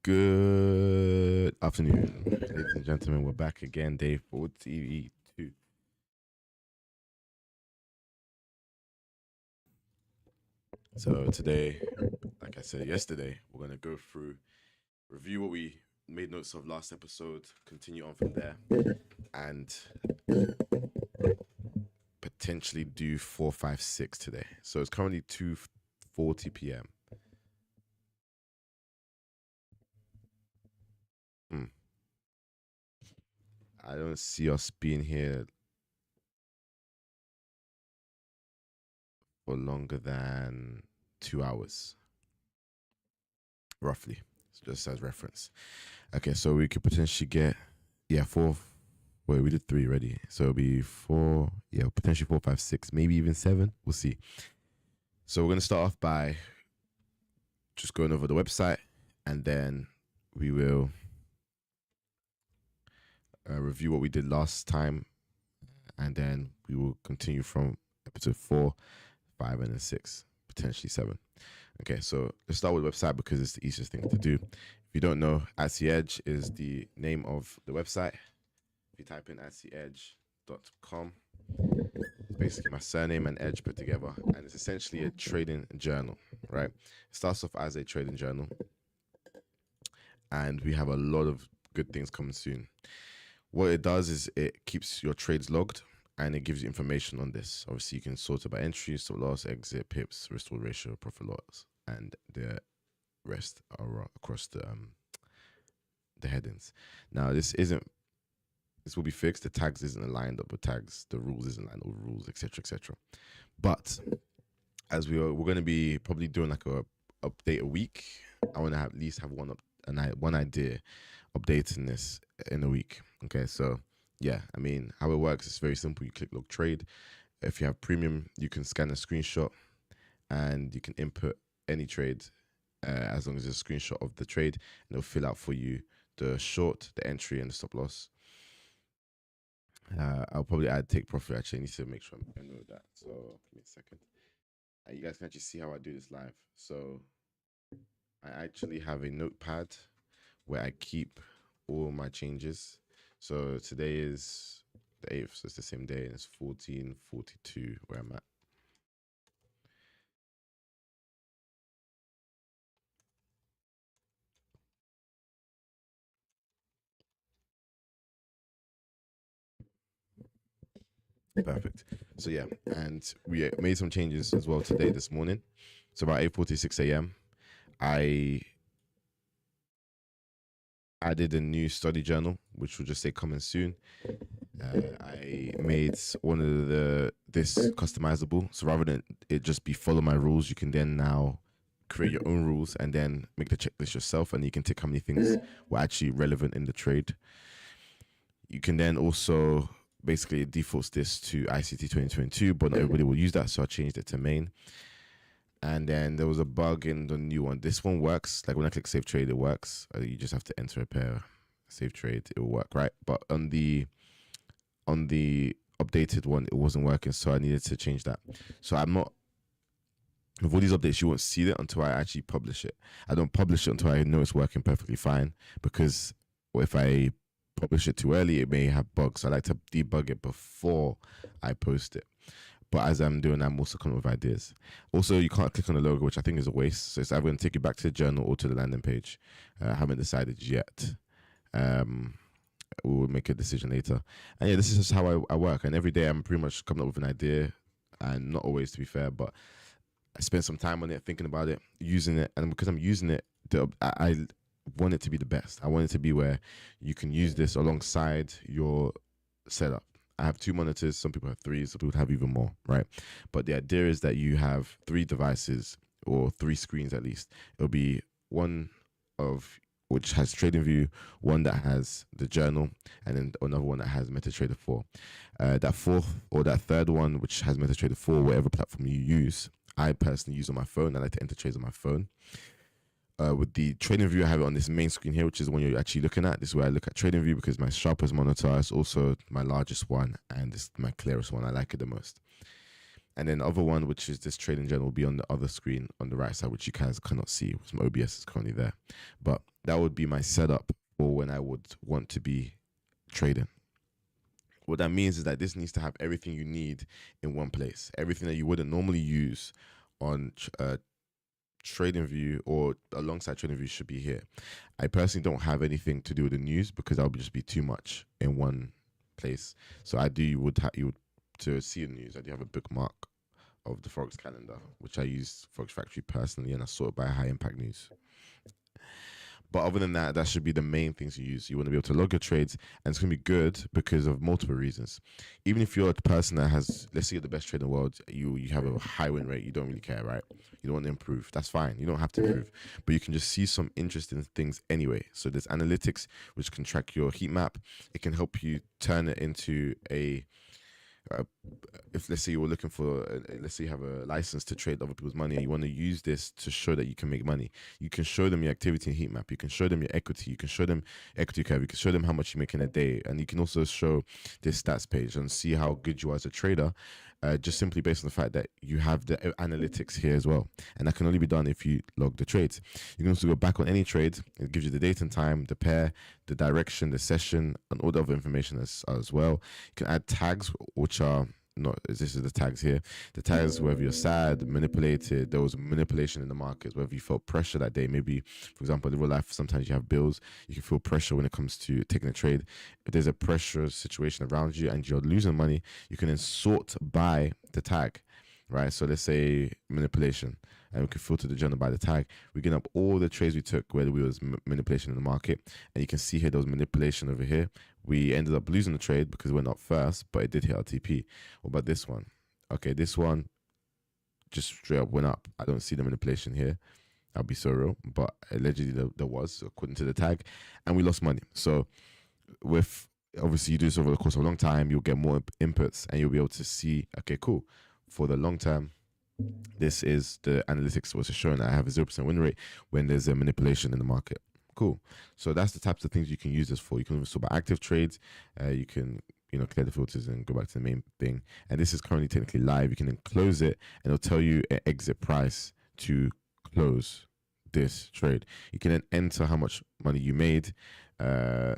Good afternoon, ladies and gentlemen. We're back again, day 42. So today, like I said yesterday, we're going to go through, review what we made notes of last episode, continue on from there, and potentially do 4, 5, 6 today. So it's currently 2:40 p.m. I don't see us being here for longer than 2 hours, roughly, just as reference. Okay, so we could potentially get, 4. Wait, we did 3 already. So it'll be 4, potentially 4, 5, 6, maybe even 7. We'll see. So we're going to start off by just going over the website, and then we will review what we did last time, and then we will continue from episode 4, 5, and then 6, potentially 7. Okay, so let's start with the website because it's the easiest thing to do. If you don't know, At the Edge is the name of the website. If you type in attheedge.com, it's basically my surname and edge put together, and it's essentially a trading journal, right? It starts off as a trading journal, and we have a lot of good things coming soon. What it does is it keeps your trades logged, and it gives you information on this. Obviously, you can sort it by entry, stop loss, exit, pips, risk reward ratio, profit loss, and the rest are across the headings. Now, this will be fixed. The tags isn't aligned up with tags. The rules isn't aligned up with rules, etc., etc. But as we're going to be probably doing like a update a week, I want to at least have one idea updating this in a week. Okay, so yeah, I mean, how it works is very simple. You click log trade. If you have premium, you can scan a screenshot and you can input any trade as long as it's a screenshot of the trade, and it'll fill out for you the short, the entry, and the stop loss. I'll probably add take profit. Actually, I need to make sure I know that. So give me a second. You guys can actually see how I do this live. So I actually have a notepad where I keep all my changes. So today is the 8th, so it's the same day, and it's 14:42 where I'm at. Perfect. So yeah, and we made some changes as well today, this morning. So about 8:46 a.m. I added a new study journal, which will just say coming soon. I made one of this customizable. So rather than it just be follow my rules, you can then now create your own rules and then make the checklist yourself, and you can tick how many things were actually relevant in the trade. You can then also basically it defaults this to ICT 2022, but not everybody will use that, so I changed it to main. And then there was a bug in the new one. This one works. Like when I click save trade, it works. You just have to enter a pair, save trade, it will work, right? But on the updated one, it wasn't working, so I needed to change that. So I'm not, with all these updates, you won't see it until I actually publish it. I don't publish it until I know it's working perfectly fine, because if I publish it too early, it may have bugs. So I like to debug it before I post it. But as I'm doing, I'm also coming up with ideas. Also, you can't click on the logo, which I think is a waste. So it's either going to take you back to the journal or to the landing page. I haven't decided yet. We'll make a decision later. And yeah, this is just how I work. And every day I'm pretty much coming up with an idea. And not always, to be fair, but I spend some time on it, thinking about it, using it. And because I'm using it, I want it to be the best. I want it to be where you can use this alongside your setup. I have 2 monitors. Some people have 3. Some people have even more, right? But the idea is that you have 3 devices or 3 screens at least. It'll be one of which has TradingView, one that has the journal, and then another one that has MetaTrader 4. That fourth or that third one, which has MetaTrader 4, whatever platform you use, I personally use on my phone. I like to enter trades on my phone. With the TradingView, I have it on this main screen here, which is the one you're actually looking at. This is where I look at TradingView because my sharpest monitor is also my largest one, and this is my clearest one. I like it the most. And then the other one, which is this trade in general, will be on the other screen on the right side, which you guys cannot see because my OBS is currently there. But that would be my setup for when I would want to be trading. What that means is that this needs to have everything you need in one place. Everything that you wouldn't normally use on TradingView or alongside TradingView should be here. I personally don't have anything to do with the news because that would just be too much in one place. So you would to see the news. I do have a bookmark of the Forex calendar, which I use Forex Factory personally, and I sort it by high impact news. But other than that, that should be the main things you use. You want to be able to log your trades, and it's going to be good because of multiple reasons. Even if you're a person that has, let's say you're the best trader in the world, you have a high win rate, you don't really care, right? You don't want to improve. That's fine. You don't have to improve. But you can just see some interesting things anyway. So there's analytics, which can track your heat map. It can help you turn it into if let's say you were looking for, let's say you have a license to trade other people's money and you want to use this to show that you can make money, you can show them your activity in heat map, you can show them your equity, you can show them equity curve, you can show them how much you make in a day, and you can also show this stats page and see how good you are as a trader, just simply based on the fact that you have the analytics here as well. And that can only be done if you log the trades. You can also go back on any trade. It gives you the date and time, the pair, the direction, the session, and all the other information as well. You can add tags, which are not, this is the tags here. The tags, whether you're sad, manipulated, there was manipulation in the markets, whether you felt pressure that day. Maybe, for example, in real life, sometimes you have bills. You can feel pressure when it comes to taking a trade. If there's a pressure situation around you and you're losing money, you can then sort by the tag, right? So let's say manipulation, and we can filter the journal by the tag. We get up all the trades we took where we was manipulation in the market, and you can see here there was manipulation over here. We ended up losing the trade because it went up first, but it did hit our TP. What about this one? Okay, this one just straight up went up. I don't see the manipulation here. I'll be so real, but allegedly there was, according to the tag, and we lost money. So with, obviously you do this over the course of a long time, you'll get more inputs and you'll be able to see, okay, cool. For the long term, this is the analytics was showing that I have a 0% win rate when there's a manipulation in the market. Cool. So that's the types of things you can use this for. You can also buy active trades. You can, clear the filters and go back to the main thing. And this is currently technically live. You can then close it and it'll tell you an exit price to close this trade. You can then enter how much money you made. I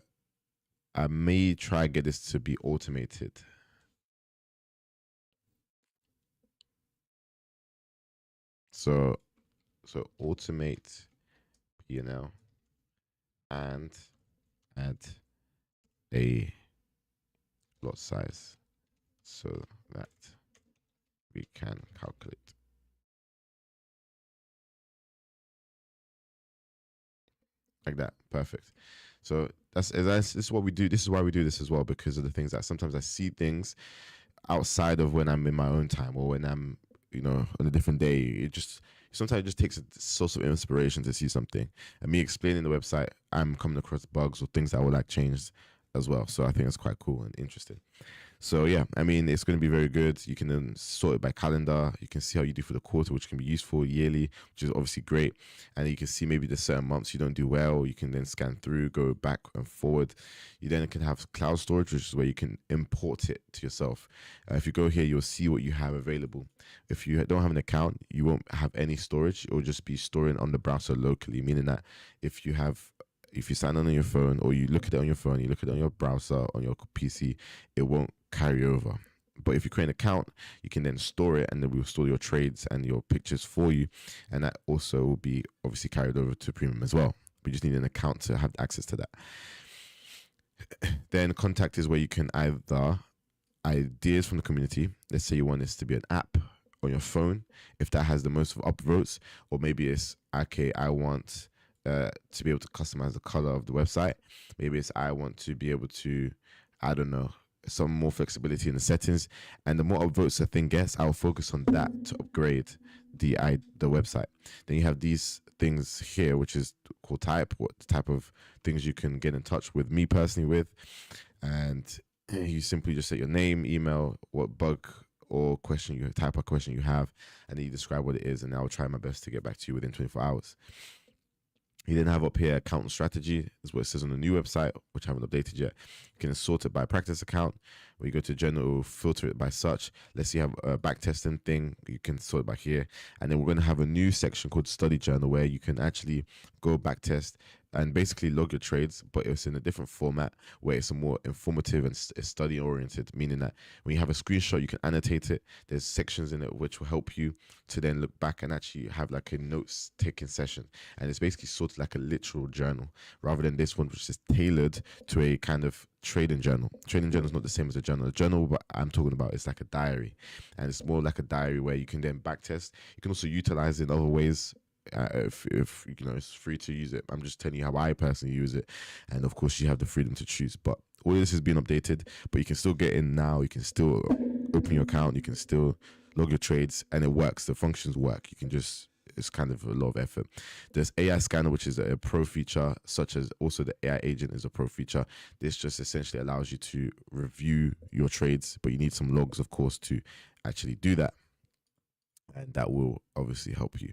may try get this to be automated. So automate P&L and add a lot size so that we can calculate. Like that. Perfect. So this is what we do. This is why we do this as well, because of the things that sometimes I see things outside of when I'm in my own time or when I'm, on a different day. It just sometimes it just takes a source of inspiration to see something. And me explaining the website, I'm coming across bugs or things that I would like changed as well. So I think it's quite cool and interesting. So yeah, I mean, it's going to be very good. You can then sort it by calendar. You can see how you do for the quarter, which can be useful, yearly, which is obviously great. And you can see maybe the certain months you don't do well. You can then scan through, go back and forward. You then can have cloud storage, which is where you can import it to yourself. If you go here, you'll see what you have available. If you don't have an account, you won't have any storage. It will just be storing on the browser locally, meaning that if you sign on your phone or you look at it on your phone, you look at it on your browser, on your PC, it won't carry over. But if you create an account, you can then store it and then we'll store your trades and your pictures for you. And that also will be obviously carried over to Premium as well. We just need an account to have access to that. Then contact is where you can either ideas from the community. Let's say you want this to be an app on your phone, if that has the most upvotes, or maybe it's, okay, I want to be able to customize the color of the website. Maybe it's, I want to be able to, I don't know, some more flexibility in the settings. And the more upvotes the thing gets, I'll focus on that to upgrade the website. Then you have these things here, which is called type, what type of things you can get in touch with me personally with. And you simply just say your name, email, what bug or question you type a question you have, and then you describe what it is, and I'll try my best to get back to you within 24 hours. You then have up here account strategy, is what it says on the new website, which I haven't updated yet. You can sort it by practice account, where you go to general, filter it by such. Let's say you have a back testing thing, you can sort it by here. And then we're going to have a new section called study journal, where you can actually go back test and basically log your trades, but it's in a different format where it's a more informative and study oriented, meaning that when you have a screenshot, you can annotate it. There's sections in it which will help you to then look back and actually have like a notes taking session. And it's basically sort of like a literal journal rather than this one, which is tailored to a kind of trading journal. Trading journal is not the same as a journal. The journal I'm talking about is like a diary, and it's more like a diary where you can then back test. You can also utilize it in other ways. If you know, it's free to use it. I'm just telling you how I personally use it, and of course you have the freedom to choose. But all of this has been updated, but you can still get in now. You can still open your account. You can still log your trades, and it works. The functions work. You can just, it's kind of a lot of effort. There's AI scanner, which is a pro feature, such as also the AI agent is a pro feature. This just essentially allows you to review your trades, but you need some logs, of course, to actually do that, and that will obviously help you.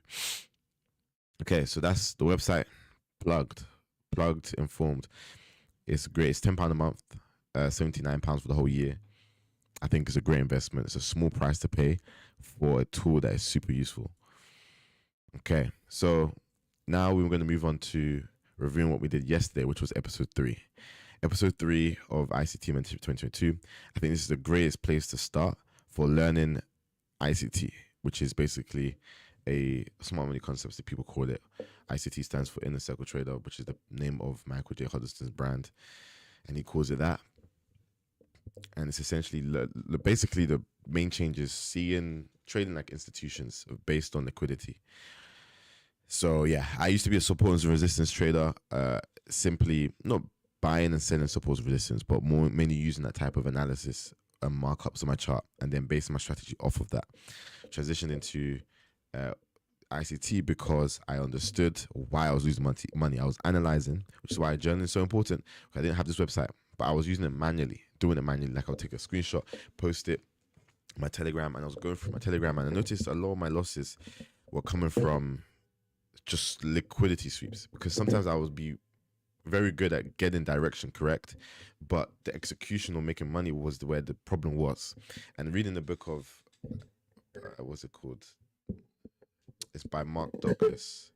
Okay, so that's the website. Plugged, informed. It's great. It's £10 a month, £79 for the whole year. I think it's a great investment. It's a small price to pay for a tool that is super useful. Okay, so now we're going to move on to reviewing what we did yesterday, which was episode 3. Episode 3 of ICT Mentorship 2022. I think this is the greatest place to start for learning ICT, which is basically a smart money concepts that people call it. ICT stands for Inner Circle Trader, which is the name of Michael J. Huddleston's brand, and he calls it that. And it's essentially basically the main change is seeing trading like institutions based on liquidity. So yeah, I used to be a support and resistance trader, simply not buying and selling support and resistance, but mainly using that type of analysis and markups on my chart, and then basing my strategy off of that. Transitioned into ICT because I understood why I was losing money. I was analyzing, which is why journaling is so important. I didn't have this website, but I was using it manually, doing it manually. Like I would take a screenshot, post it, my Telegram, and I was going through my Telegram, and I noticed a lot of my losses were coming from just liquidity sweeps, because sometimes I would be very good at getting direction correct, but the execution or making money was where the problem was. And reading the book of what's it called? It's by Mark Douglas.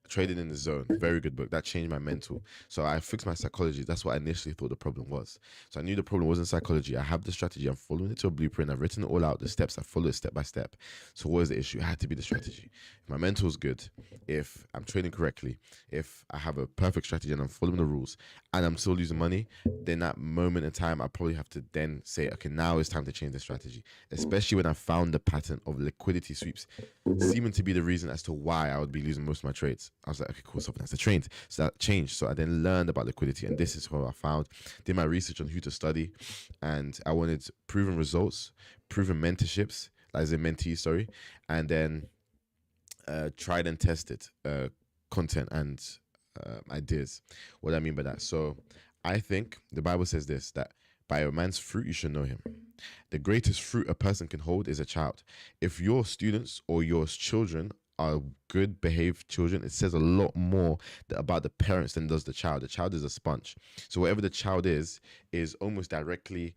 Trading in the Zone, very good book. That changed my mental. So I fixed my psychology. That's what I initially thought the problem was. So I knew the problem wasn't psychology. I have the strategy. I'm following it to a blueprint. I've written it all out, the steps. I follow it step by step. So what is the issue? It had to be the strategy. If my mental is good, if I'm trading correctly, if I have a perfect strategy and I'm following the rules and I'm still losing money, then that moment in time, I probably have to then say, okay, now it's time to change the strategy. Especially when I found the pattern of liquidity sweeps seeming to be the reason as to why I would be losing most of my trades. I was like, okay, cool, something has to change. So that changed. So I then learned about liquidity, and this is what I found. Did my research on who to study, and I wanted proven results, proven mentorships, like as a mentee, sorry, and then tried and tested content and ideas. What do I mean by that? So I think the Bible says this, that by a man's fruit you should know him. The greatest fruit a person can hold is a child. If your students or your children are good behaved children, it says a lot more about the parents than does the child. The child is a sponge. So whatever the child is almost directly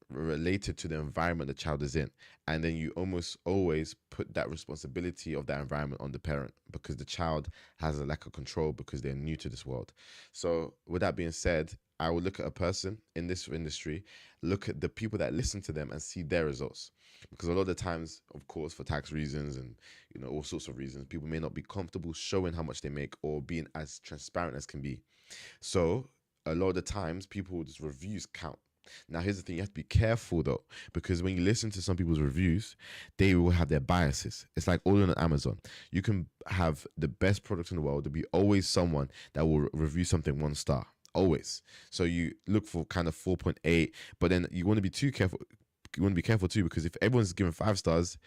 related to the environment the child is in. And then you almost always put that responsibility of that environment on the parent, because the child has a lack of control because they're new to this world. So with that being said, I will look at a person in this industry, look at the people that listen to them and see their results. Because a lot of the times, of course, for tax reasons and all sorts of reasons, people may not be comfortable showing how much they make or being as transparent as can be. So a lot of the times, people's reviews count. Now, here's the thing. You have to be careful, though, because when you listen to some people's reviews, they will have their biases. It's like ordering on Amazon. You can have the best product in the world. There'll be always someone that will review something 1 star. Always. So you look for kind of 4.8, but then you want to be too careful. You want to be careful too, because if everyone's giving 5 stars,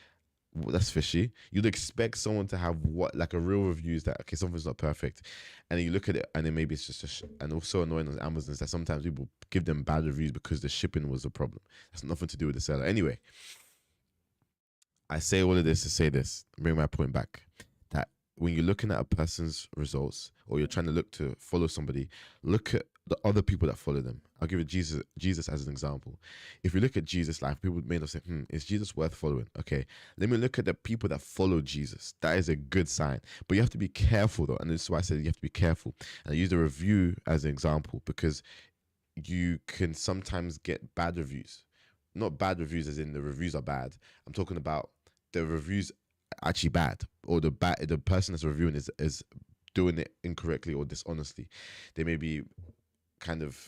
well, that's fishy. You'd expect someone to have like a real review is that, okay, something's not perfect. And then you look at it and then maybe it's just and also annoying on Amazon is that sometimes people give them bad reviews because the shipping was a problem. That's nothing to do with the seller. Anyway, I say all of this to say this, bring my point back, that when you're looking at a person's results, or you're trying to look to follow somebody, look at the other people that follow them. I'll give it Jesus as an example. If you look at Jesus' life, people may not say, is Jesus worth following? Okay, let me look at the people that follow Jesus. That is a good sign. But you have to be careful though. And this is why I said you have to be careful. And I use the review as an example because you can sometimes get bad reviews. Not bad reviews as in the reviews are bad. I'm talking about the reviews actually bad, or the person that's reviewing is doing it incorrectly or dishonestly. They may be kind of,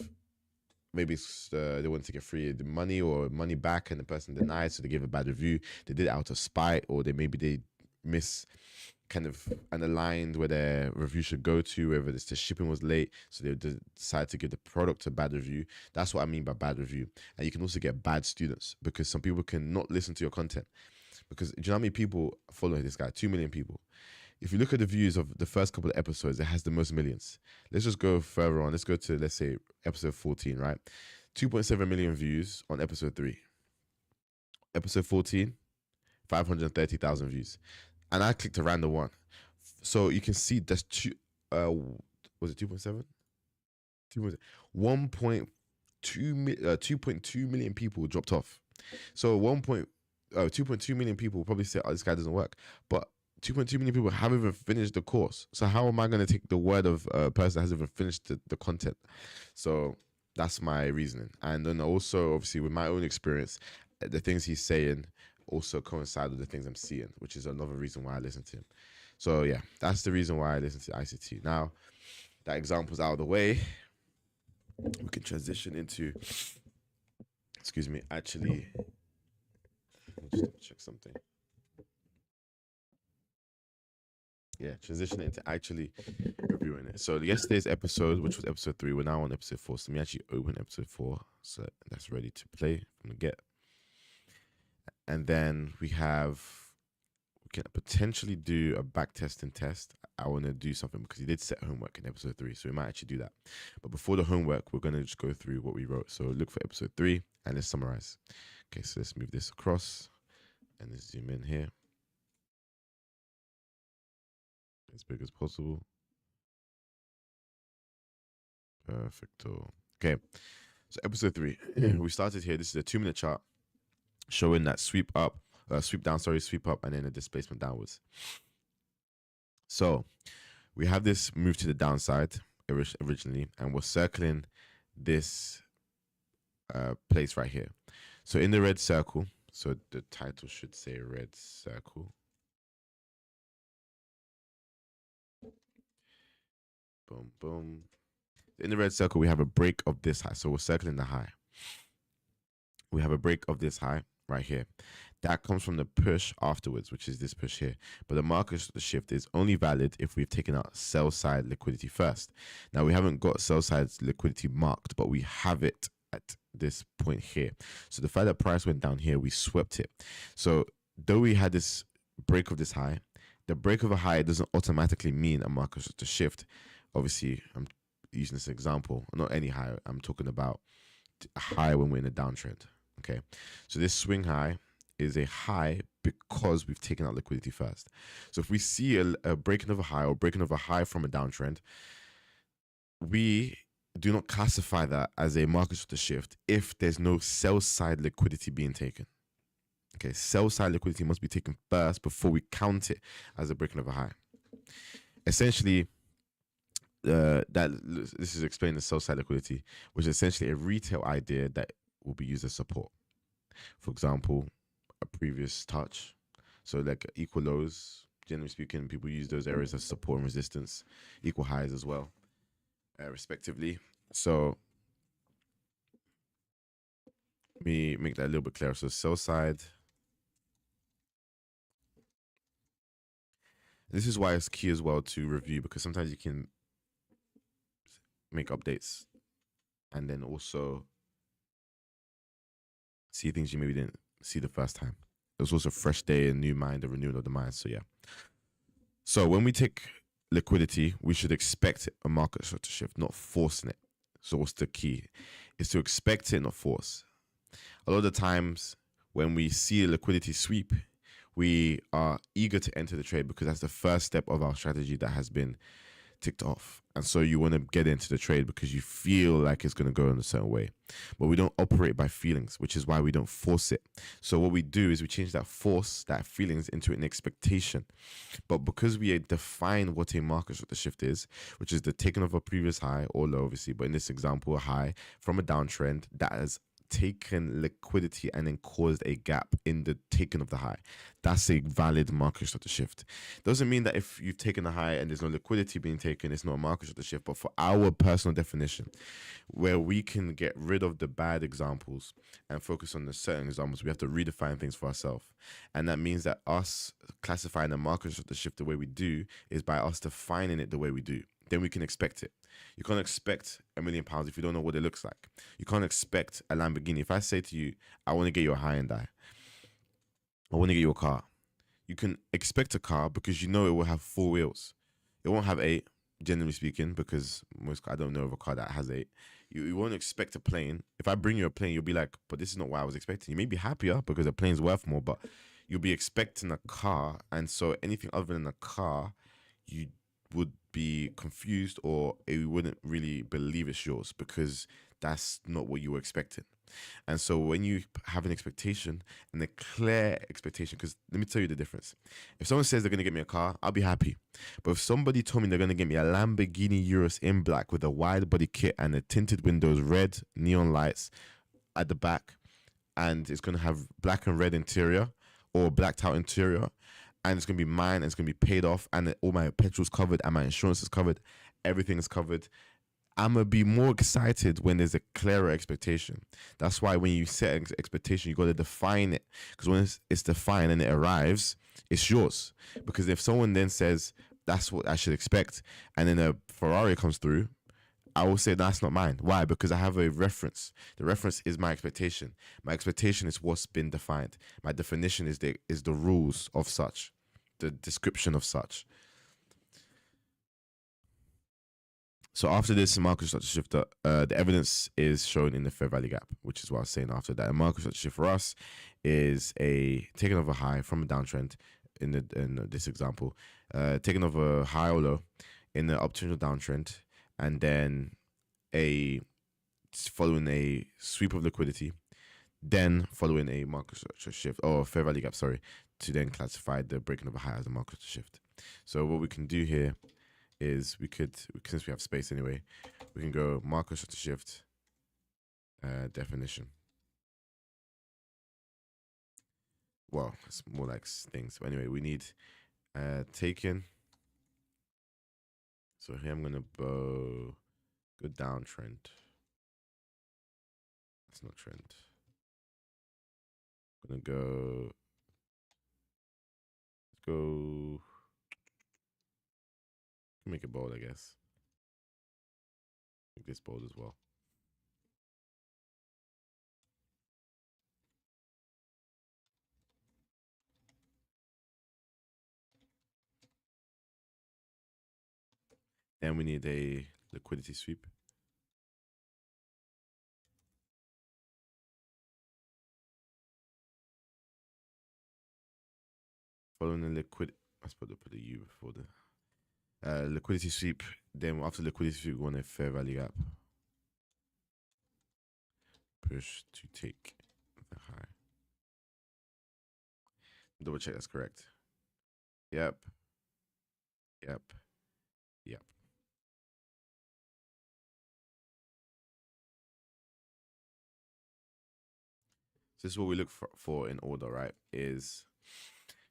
maybe they want to get free the money or money back, and the person denied, so they give a bad review. They did it out of spite, or they miss kind of unaligned where their review should go to, whether it's the shipping was late, so they decide to give the product a bad review. That's what I mean by bad review. And you can also get bad students, because some people can not listen to your content. Because do you know how many people follow this guy? 2 million people. If you look at the views of the first couple of episodes, it has the most millions. Let's just go further on. Let's go to, let's say, episode 14, right? 2.7 million views on episode 3. Episode 14, 530,000 views. And I clicked a random one. So you can see that's was it 2.7? 2.2 million people dropped off. So 2.2 million people probably say, oh, this guy doesn't work. But 2.2 million people haven't even finished the course. So how am I going to take the word of a person that hasn't even finished the content? So that's my reasoning. And then also, obviously, with my own experience, the things he's saying also coincide with the things I'm seeing, which is another reason why I listen to him. So yeah, that's the reason why I listen to ICT. Now, that example's out of the way. We can transition into, actually, just double check something. Yeah, transitioning into actually reviewing it. So yesterday's episode, which was episode 3, we're now on episode 4. So let me actually open episode 4, so that's ready to play from the get. And then we can potentially do a back testing test. I want to do something because he did set homework in episode 3, so we might actually do that. But before the homework, we're going to just go through what we wrote. So look for episode 3 and let's summarize. Okay, so let's move this across and let's zoom in here as big as possible. Perfecto. Okay, so episode 3, we started here. This is a 2-minute chart showing that sweep up, sweep down, sweep up, and then a displacement downwards. So we have this move to the downside originally, and we're circling this place right here. So in the red circle, so the title should say red circle. Boom, boom. In the red circle, we have a break of this high. So we're circling the high. We have a break of this high right here. That comes from the push afterwards, which is this push here. But the market shift is only valid if we've taken out sell side liquidity first. Now, we haven't got sell side liquidity marked, but we have it at this point here. So the fact that price went down here, we swept it. So though we had this break of this high, the break of a high doesn't automatically mean a market shift. Obviously, I'm using this example, not any high. I'm talking about a high when we're in a downtrend. Okay, so this swing high is a high because we've taken out liquidity first. So if we see a breaking of a high or breaking of a high from a downtrend, we do not classify that as a market shift if there's no sell side liquidity being taken. Okay, sell side liquidity must be taken first before we count it as a breaking of a high. Essentially, this is explaining the sell side liquidity, which is essentially a retail idea that will be used as support. For example, a previous touch. So like equal lows, generally speaking, people use those areas as support and resistance, equal highs as well, respectively. So let me make that a little bit clearer. So sell side. This is why it's key as well to review, because sometimes you can make updates and then also see things you maybe didn't see the first time. It was also a fresh day, a new mind, a renewal of the mind. So yeah. So when we take liquidity, we should expect a market to shift, not forcing it. So what's the key? Is to expect it, not force. A lot of the times when we see a liquidity sweep, we are eager to enter the trade because that's the first step of our strategy that has been ticked off. And so you want to get into the trade because you feel like it's going to go in a certain way. But we don't operate by feelings, which is why we don't force it. So what we do is we change that force, that feelings, into an expectation. But because we define what a market structure shift is, which is the taking of a previous high or low, obviously, but in this example, a high from a downtrend that has taken liquidity and then caused a gap in the taking of the high. That's a valid market structure shift. Doesn't mean that if you've taken a high and there's no liquidity being taken, it's not a market structure shift. But for our personal definition, where we can get rid of the bad examples and focus on the certain examples, we have to redefine things for ourselves. And that means that us classifying a market structure shift the way we do is by us defining it the way we do. Then we can expect it. You can't expect £1 million if you don't know what it looks like. You can't expect a Lamborghini. If I say to you, I want to get you a Hyundai, I want to get you a car, you can expect a car because you know it will have 4 wheels. It won't have 8, generally speaking, because I don't know of a car that has 8. You won't expect a plane. If I bring you a plane, you'll be like, but this is not what I was expecting. You may be happier because a plane's worth more, but you'll be expecting a car. And so anything other than a car, you would be confused, or you wouldn't really believe it's yours because that's not what you were expecting. And so when you have an expectation and a clear expectation, because let me tell you the difference. If someone says they're going to get me a car, I'll be happy. But if somebody told me they're going to get me a Lamborghini Urus in black with a wide body kit and the tinted windows, red neon lights at the back, and it's going to have black and red interior or blacked out interior, and it's going to be mine, and it's going to be paid off, and all my petrol's covered, and my insurance is covered, everything is covered, I'm going to be more excited when there's a clearer expectation. That's why when you set an expectation, you got to define it. Because when it's defined and it arrives, it's yours. Because if someone then says, that's what I should expect, and then a Ferrari comes through, I will say that's not mine. Why? Because I have a reference. The reference is my expectation. My expectation is what's been defined. My definition is the rules of such, the description of such. So after this market structure shift, the evidence is shown in the fair value gap, which is what I was saying after that. A market structure shift for us is a taking of a high from a downtrend in this example, taking of a high or low in the uptrend or downtrend, and then following a sweep of liquidity, then following a market structure shift or fair value gap, to then classify the breaking of a high as a market structure shift. So what we can do here is since we have space anyway, we can go market structure shift definition. Well, it's more like things. But anyway, we need taken. So here I'm gonna go downtrend. That's not trend. I'm gonna go. Let's go. Make it bold, I guess. Make this bold as well. Then we need a liquidity sweep. Following the let's put the U before the liquidity sweep. Then after liquidity sweep, we want a fair value gap. Push to take the high. Double check that's correct. Yep. So this is what we look for in order, right? Is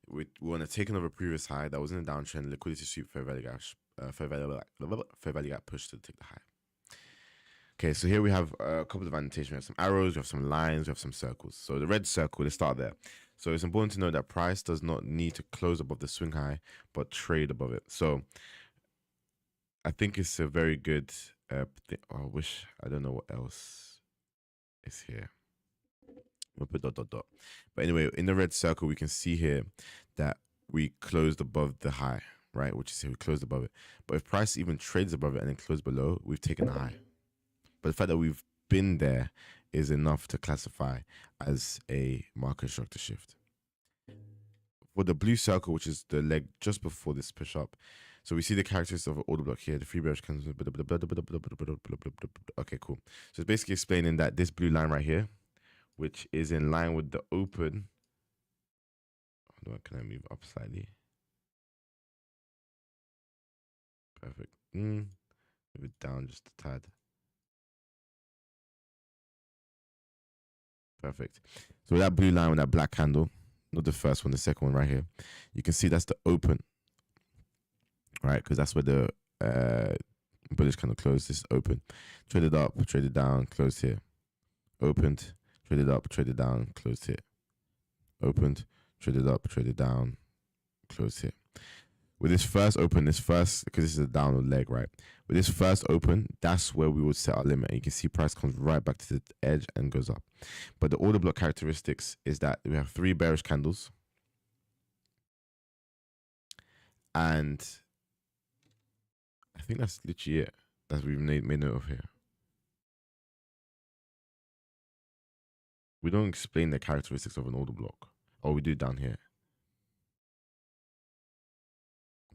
we want to take another previous high that was in a downtrend, liquidity sweep, fair value gap push to take the high. Okay, so here we have a couple of annotations. We have some arrows, we have some lines, we have some circles. So the red circle, let's start there. So it's important to know that price does not need to close above the swing high, but trade above it. So I think it's a very good thing. Oh, I don't know what else is here. We'll put ... But anyway, in the red circle, we can see here that we closed above the high, right? Which is here, we closed above it. But if price even trades above it and then closed below, we've taken the high. But the fact that we've been there is enough to classify as a market structure shift. For the blue circle, which is the leg just before this push up, so we see the characteristics of an order block here. The free bearish candles. Okay, cool. So it's basically explaining that this blue line right here, which is in line with the open. Can I move up slightly? Perfect. Move it down just a tad. Perfect. So that blue line with that black candle, not the first one, the second one right here, you can see that's the open, right? Because that's where the bullish candle closed. This is open. Traded up, traded down, closed here. Opened, traded up, traded down, closed here. Opened, traded up, traded down, closed here. With this first open, because this is a downward leg, right? With this first open, that's where we would set our limit. And you can see price comes right back to the edge and goes up. But the order block characteristics is that we have 3 bearish candles. And I think that's literally it. That's what we've made note of here. We don't explain the characteristics of an order block. Or we do down here.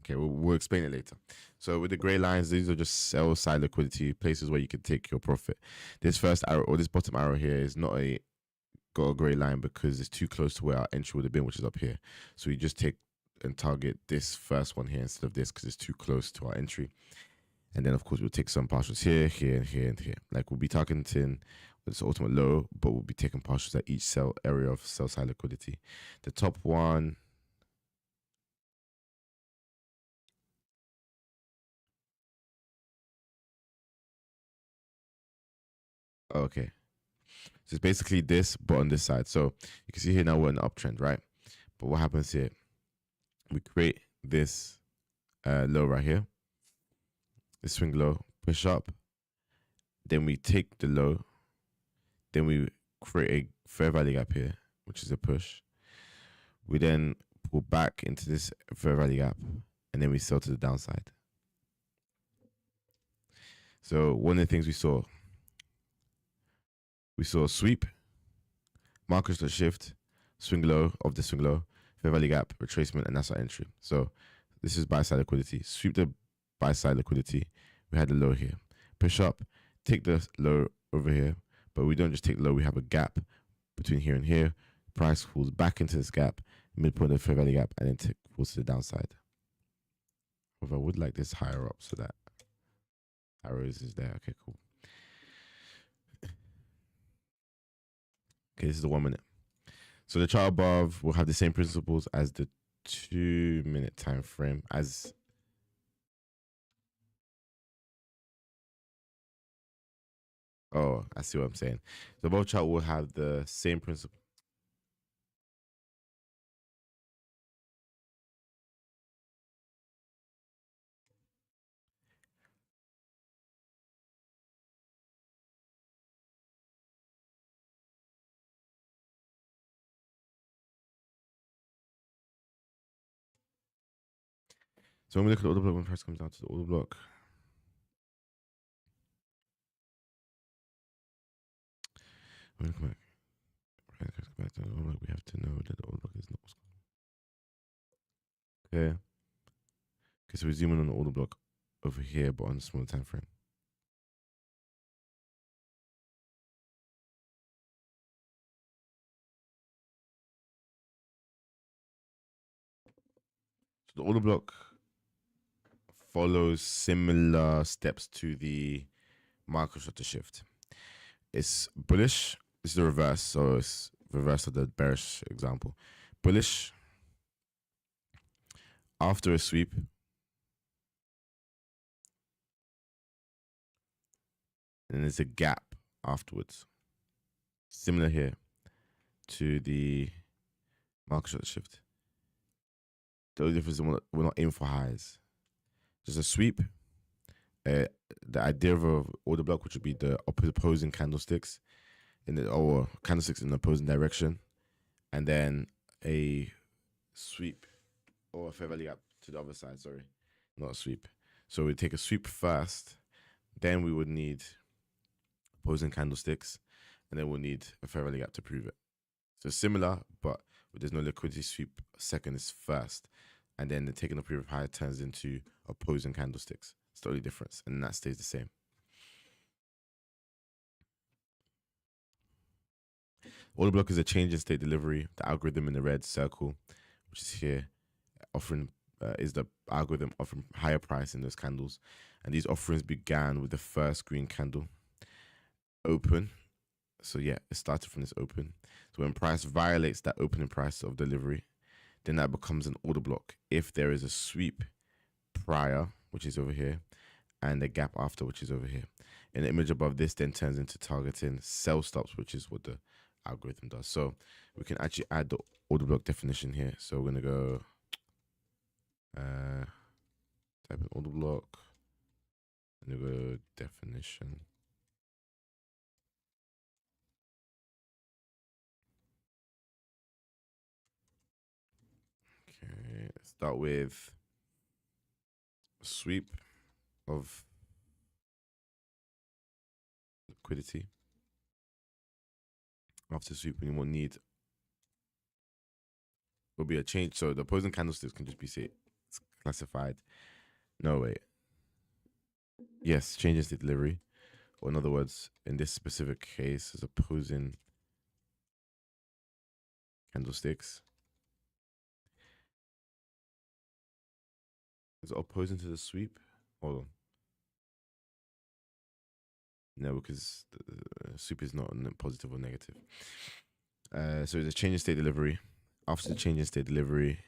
Okay, we'll explain it later. So with the gray lines, these are just sell side liquidity, places where you can take your profit. This first arrow, or this bottom arrow here, is not got a gray line because it's too close to where our entry would have been, which is up here. So we just take and target this first one here instead of this because it's too close to our entry. And then, of course, we'll take some partials here, here, and here, and here. Like, we'll be targeting this ultimate low, but we'll be taking partials at each sell area of sell side liquidity. The top one... Okay. So it's basically this, but on this side. So you can see here now we're in an uptrend, right? But what happens here? We create this low right here. This swing low, push up. Then we take the low. Then we create a fair value gap here, which is a push. We then pull back into this fair value gap. And then we sell to the downside. So one of the things we saw a sweep, markers to shift, swing low of the swing low, fair value gap, retracement, and that's our entry. So this is buy side liquidity. Sweep the buy side liquidity. We had the low here. Push up, take the low over here, but we don't just take the low. We have a gap between here and here. Price falls back into this gap, midpoint of the fair value gap, and then falls to the downside. Although I would like this higher up so that arrows is there. Okay, cool. Okay, this is the 1 minute. So the chart above will have the same principles as the 2 minute time frame. Oh, I see what I'm saying. The above chart will have the same principle. So when we look at the order block, when price comes down to the order block, when we come back to the order block, we have to know that the order block is not. Okay. Okay, so we're zooming on the order block over here, but on a smaller time frame. So the order block follows similar steps to the market structure shift. It's bullish. It's the reverse, so it's reverse of the bearish example. Bullish after a sweep. And there's a gap afterwards. Similar here to the market structure shift. The only difference is we're not aiming for highs. Just a sweep. The idea of an order block, which would be the opposing candlesticks or candlesticks in the opposing direction, and then a sweep or a fair value gap to the other side. Sorry, not a sweep. So we take a sweep first, then we would need opposing candlesticks, and then we'll need a fair value gap to prove it. So similar, but there's no liquidity sweep. Second is first, and then the taking a period of high turns into opposing candlesticks. It's the only difference, and that stays the same. Order block is a change in state delivery. The algorithm in the red circle, which is here, offering is the algorithm offering higher price in those candles, and these offerings began with the first green candle open. So yeah, it started from this open. So when price violates that opening price of delivery, then that becomes an order block. If there is a sweep prior, which is over here, and a gap after, which is over here, and the image above this then turns into targeting sell stops, which is what the algorithm does. So we can actually add the order block definition here. So we're gonna go type in order block and we go definition. Okay, start with sweep of liquidity. After sweep, we will need will be a change. So the opposing candlesticks can just be say it's classified. No wait. Yes, changes the delivery. Or in other words, in this specific case, is opposing candlesticks. Is it opposing to the sweep? Hold on. No, because the sweep is not positive or negative. So it's a change in state delivery. After the change in state delivery,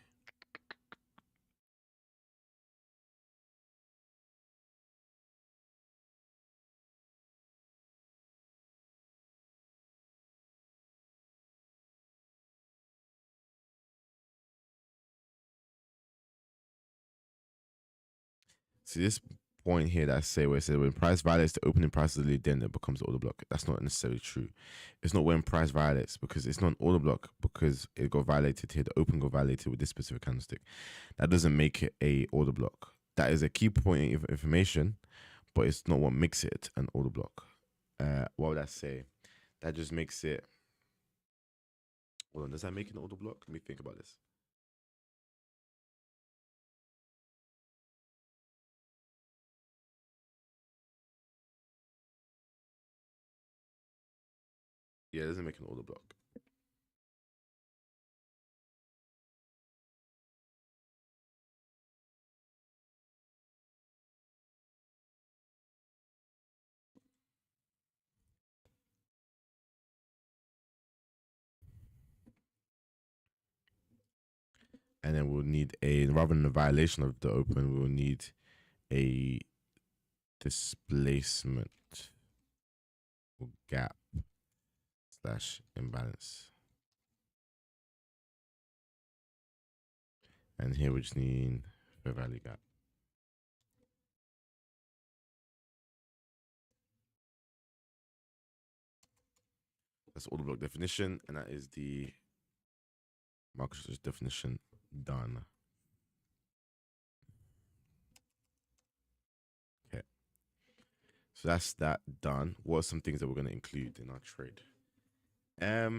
see this point here that I say where it says when price violates the opening price of the lead, then it becomes an order block. That's not necessarily true. It's not when price violates because it's not an order block because it got violated here. The open got violated with this specific candlestick. That doesn't make it a order block. That is a key point of information, but it's not what makes it an order block. What would I say? That just makes it. Hold on, does that make it an order block? Let me think about this. Yeah, it doesn't make an order block. And then we'll need rather than a violation of the open, we'll need a displacement or gap / imbalance. And here we just need fair value gap. That's order block definition, and that is the market structure definition done. Okay. So that's that done. What are some things that we're going to include in our trade? I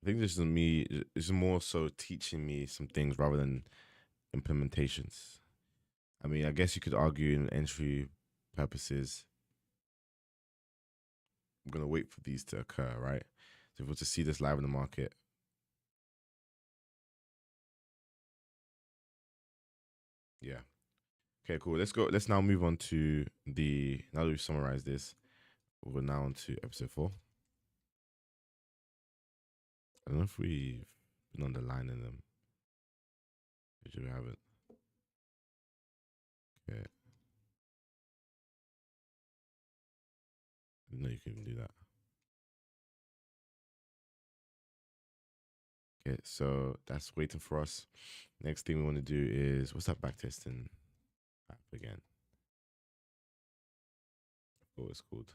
think this is me. It's more so teaching me some things rather than implementations. I mean, I guess you could argue in entry purposes, I'm gonna wait for these to occur, right? So if we're to see this live in the market, yeah. Okay, cool. Let's go. Let's now move on to now that we've summarized this, we're now on to episode 4. I don't know if we've been underlining them. Did you have it? Okay. I didn't know you could even do that. Okay, so that's waiting for us. Next thing we want to do is what's that backtesting app again? What it's called?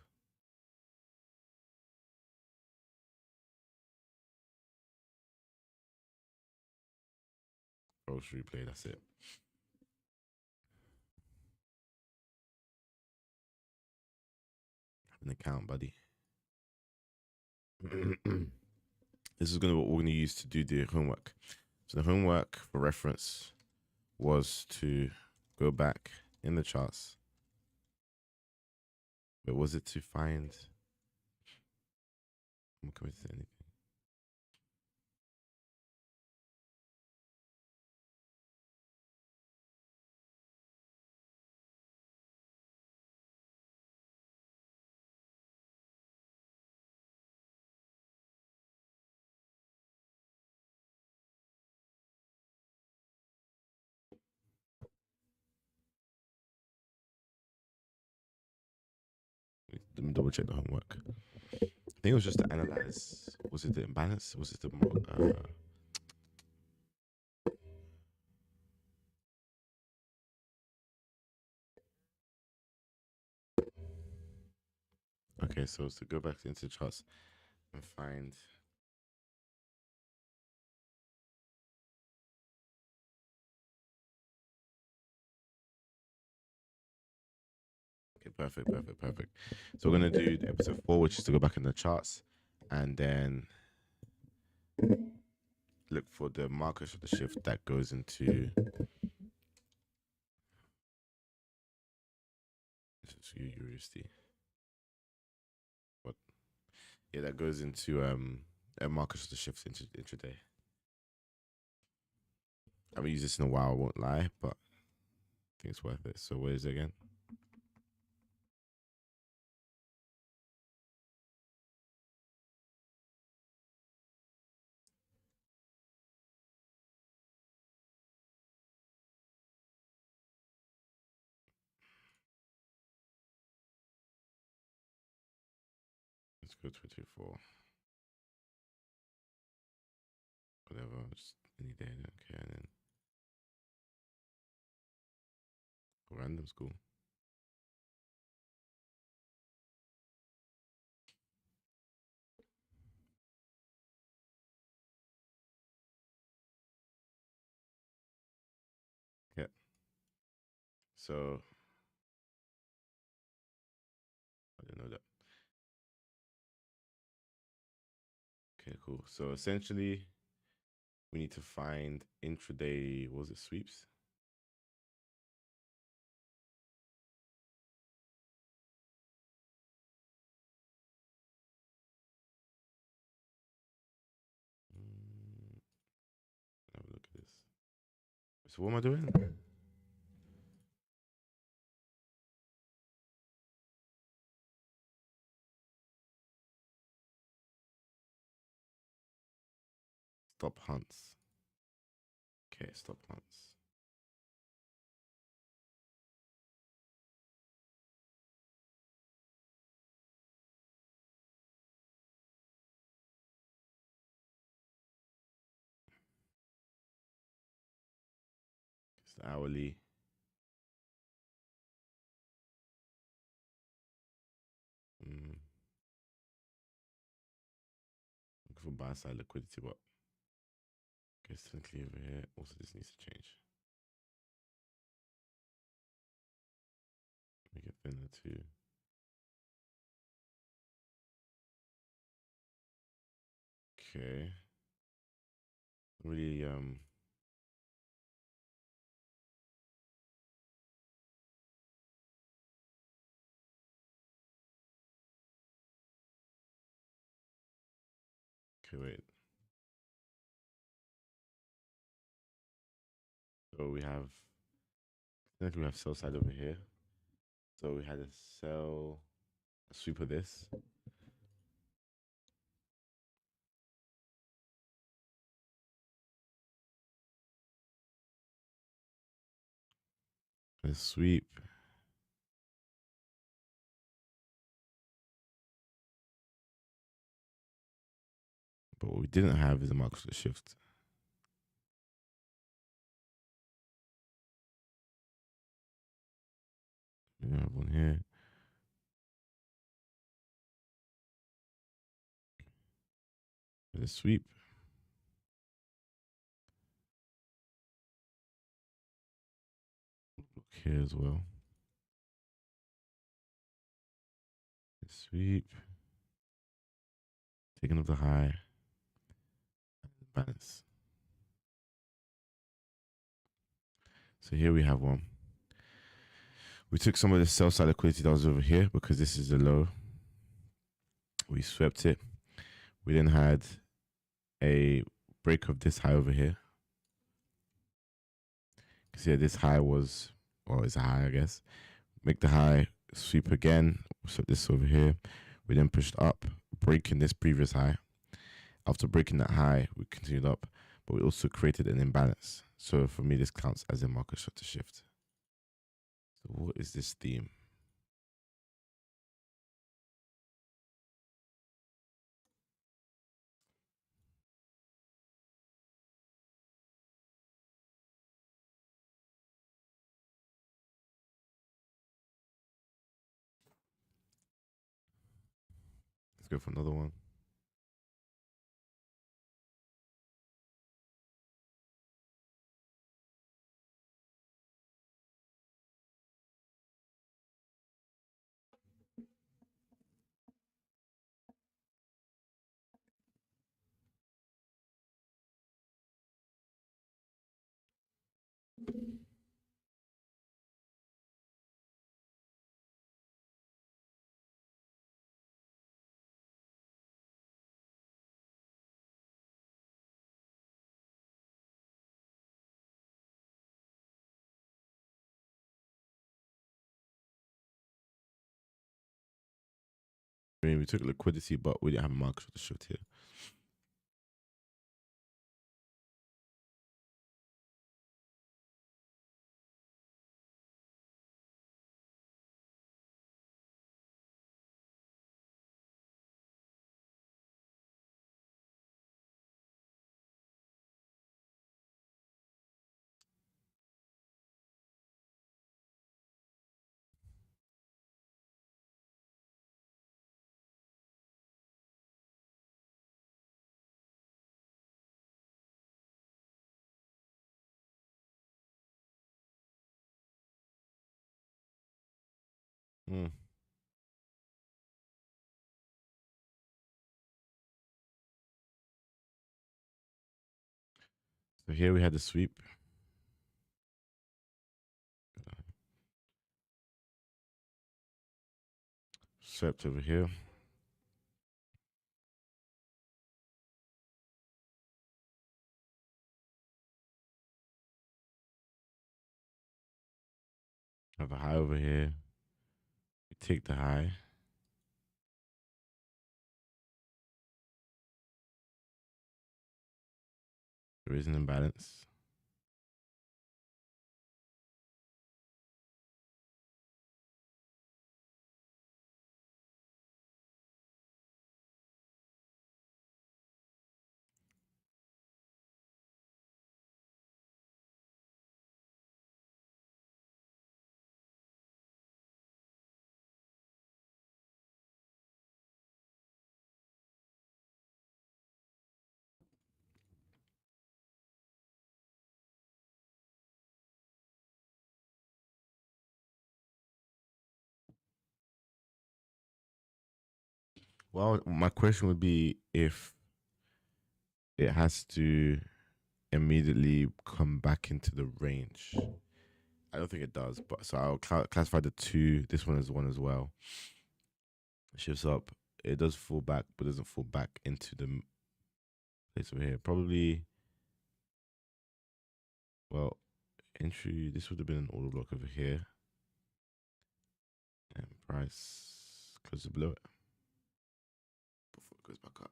Grocery Replay. That's it. an account, buddy. This is what we're gonna use to do the homework. So the homework for reference was to go back in the charts. But was it to find? I'm committed to anything. Let me double check the homework. I think it was just to analyze. Was it the imbalance? Was it the okay, so it's to go back into the charts and find. Okay, perfect. So we're gonna do episode 4, which is to go back in the charts and then look for the markers of the shift that goes into USD. What? Yeah, that goes into markers of the shift into intraday. I haven't used this in a while, I won't lie, but I think it's worth it. So where is it again? Let's go 24. Whatever, just any day, I don't care. And then random school. Yeah. So I didn't know that. Okay, cool. So essentially, we need to find intraday. Was it sweeps? Have a look at this. So what am I doing? Stop hunts. Okay, stop hunts. It's the hourly. Looking for buy side liquidity, but guess technically over here. Also, this needs to change. Make it thinner too. Okay. Really okay, wait. So we have I think we have sell side over here. So we had a sell a sweep of this. A sweep. But what we didn't have is a market for the shift. We have one here. There's a sweep. Look here as well. Sweep. Taking of the high. Balance. So here we have one. We took some of the sell side liquidity that was over here because this is the low. We swept it. We then had a break of this high over here. Because yeah, this high was, or it's a high, I guess. Make the high, sweep again. So this over here. We then pushed up, breaking this previous high. After breaking that high, we continued up, but we also created an imbalance. So for me, this counts as a market shot to shift. So what is this theme? Let's go for another one. I mean, we took liquidity, but we didn't have a market shot to shift here. Mm. So here we had the sweep. Swept over here. Have a high over here. We take the high. There is an imbalance. Well, my question would be if it has to immediately come back into the range. I don't think it does, but so I'll classify the two. This one as one as well. Shifts up. It does fall back, but doesn't fall back into the place over here. Probably, well, entry. This would have been an order block over here, and price closes below it before it goes back up.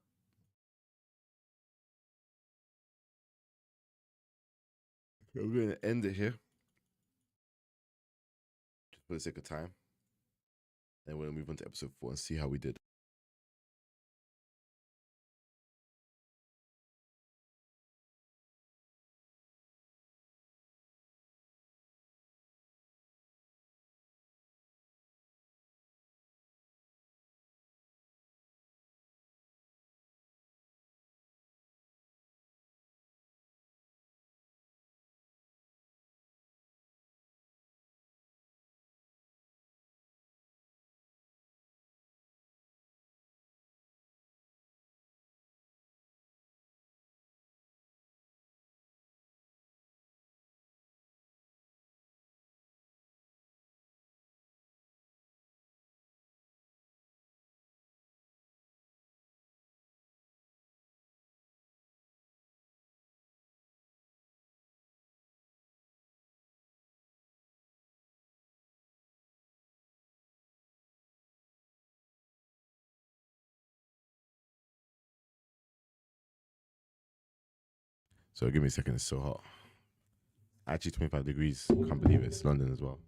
Okay, we're going to end it here, just for the sake of time. And we're going to move on to episode 4 and see how we did. So give me a second. It's so hot. Actually, 25 degrees. Can't believe it. It's London as well.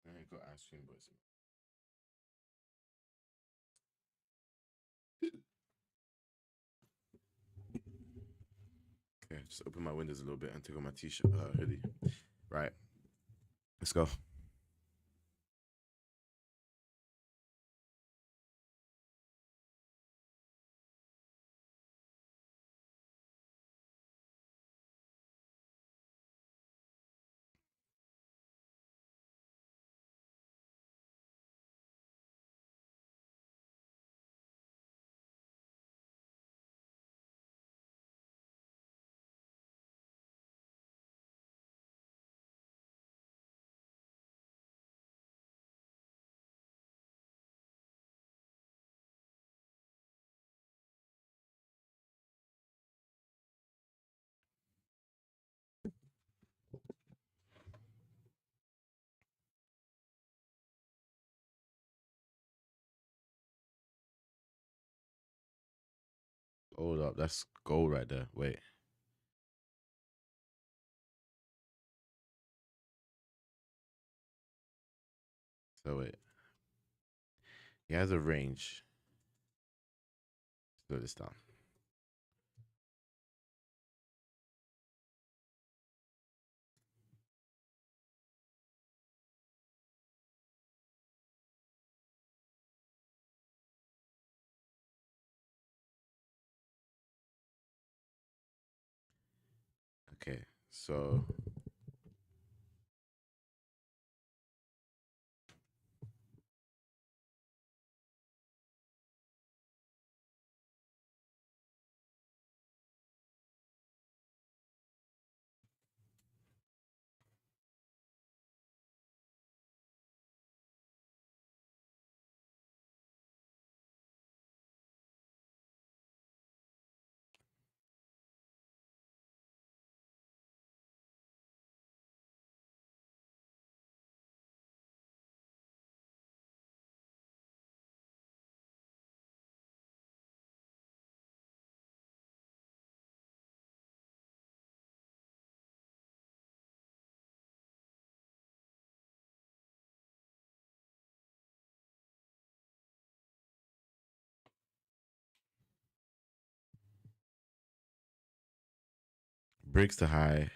I ain't got ice cream, but okay. Just open my windows a little bit and take off my t-shirt, hoodie. Right. Let's go. Hold up. That's gold right there. Wait. So wait. He has a range. Slow this down. Okay. So breaks the high,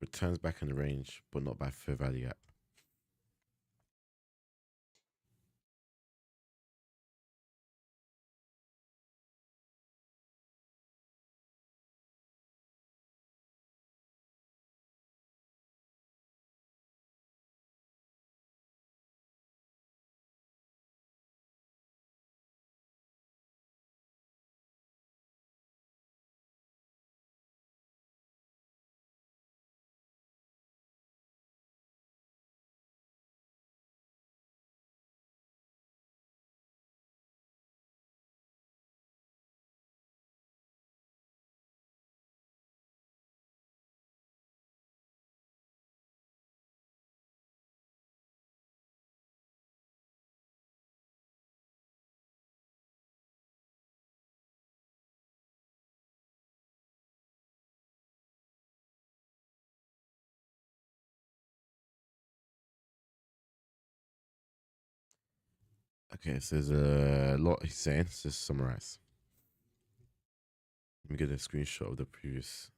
returns back in the range, but not by fair value gap. Okay, so there's a lot he's saying. Let's just summarize. Let me get a screenshot of the previous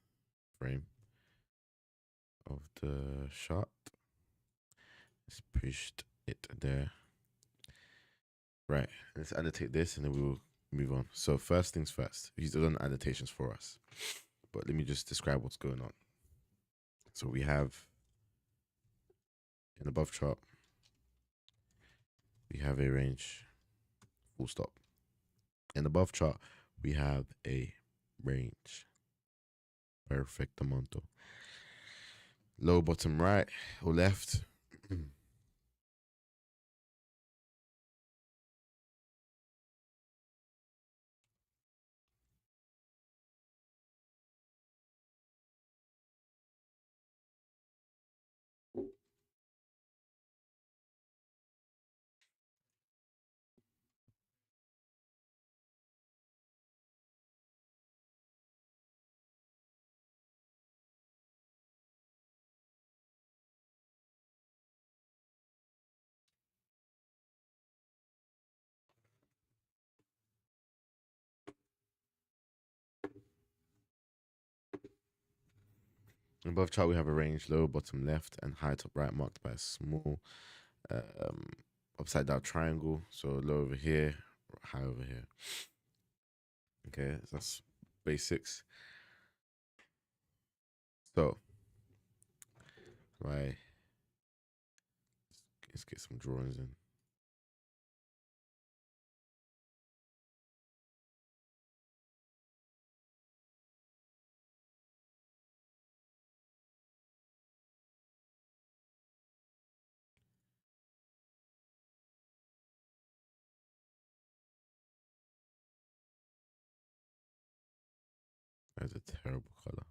frame of the shot. Let's pushed it there. Right. Let's annotate this and then we'll move on. So first things first, he's done annotations for us. But let me just describe what's going on. So we have in above chart, we have a range, full stop. In above chart, we have a range. Perfectamonto. Low, bottom, right or left. Above chart, we have a range, low, bottom, left, and high, top, right, marked by a small um, upside down triangle. So low over here, high over here. Okay, so that's basics. So, right, let's get some drawings in. That's a terrible color.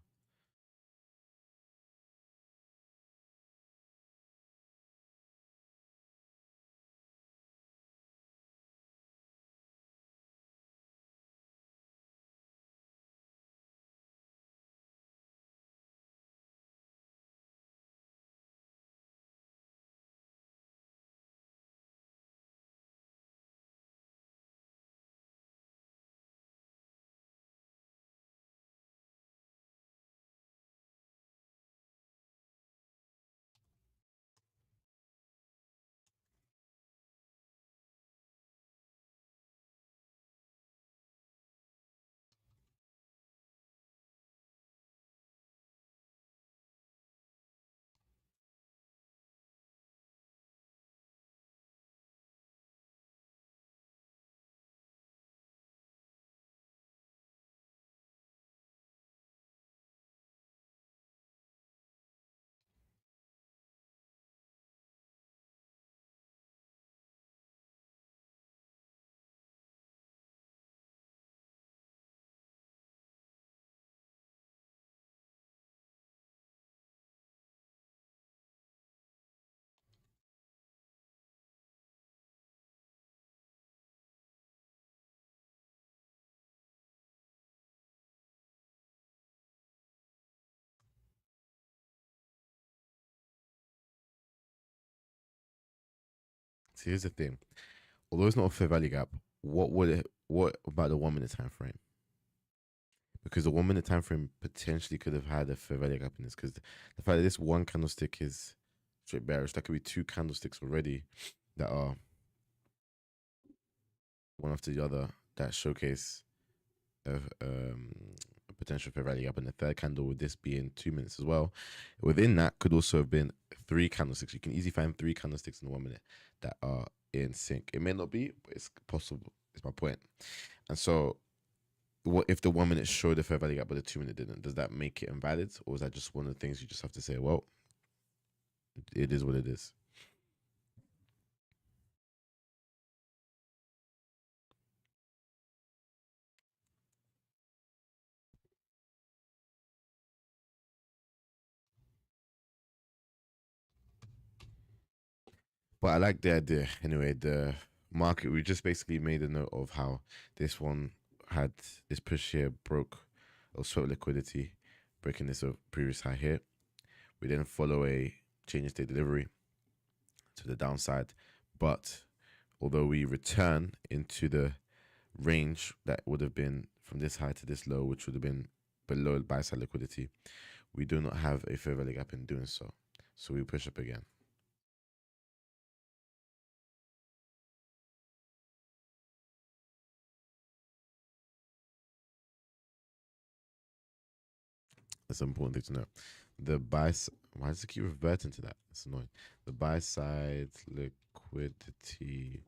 See, here's the thing. Although it's not a fair value gap, what about the 1 minute time frame? Because the 1 minute time frame potentially could have had a fair value gap in this. Because the fact that this one candlestick is straight bearish, that could be two candlesticks already that are one after the other that showcase a, a potential fair value gap, and the third candle with this being 2 minutes as well. Within that could also have been three candlesticks. You can easily find three candlesticks in 1 minute that are in sync. It may not be, but it's possible. Is my point. And so, what if the 1 minute showed a fair value gap, but the 2 minute didn't? Does that make it invalid, or is that just one of the things you just have to say? Well, it is what it is. But I like the idea. Anyway, the market, we just basically made a note of how this one had this push here, broke or swept liquidity, breaking this previous high here. We didn't follow a change in state delivery to the downside. But although we return into the range that would have been from this high to this low, which would have been below buy side liquidity, we do not have a fair value gap in doing so. So we push up again. That's an important thing to know. The why does it keep reverting to that? It's annoying. The buy side liquidity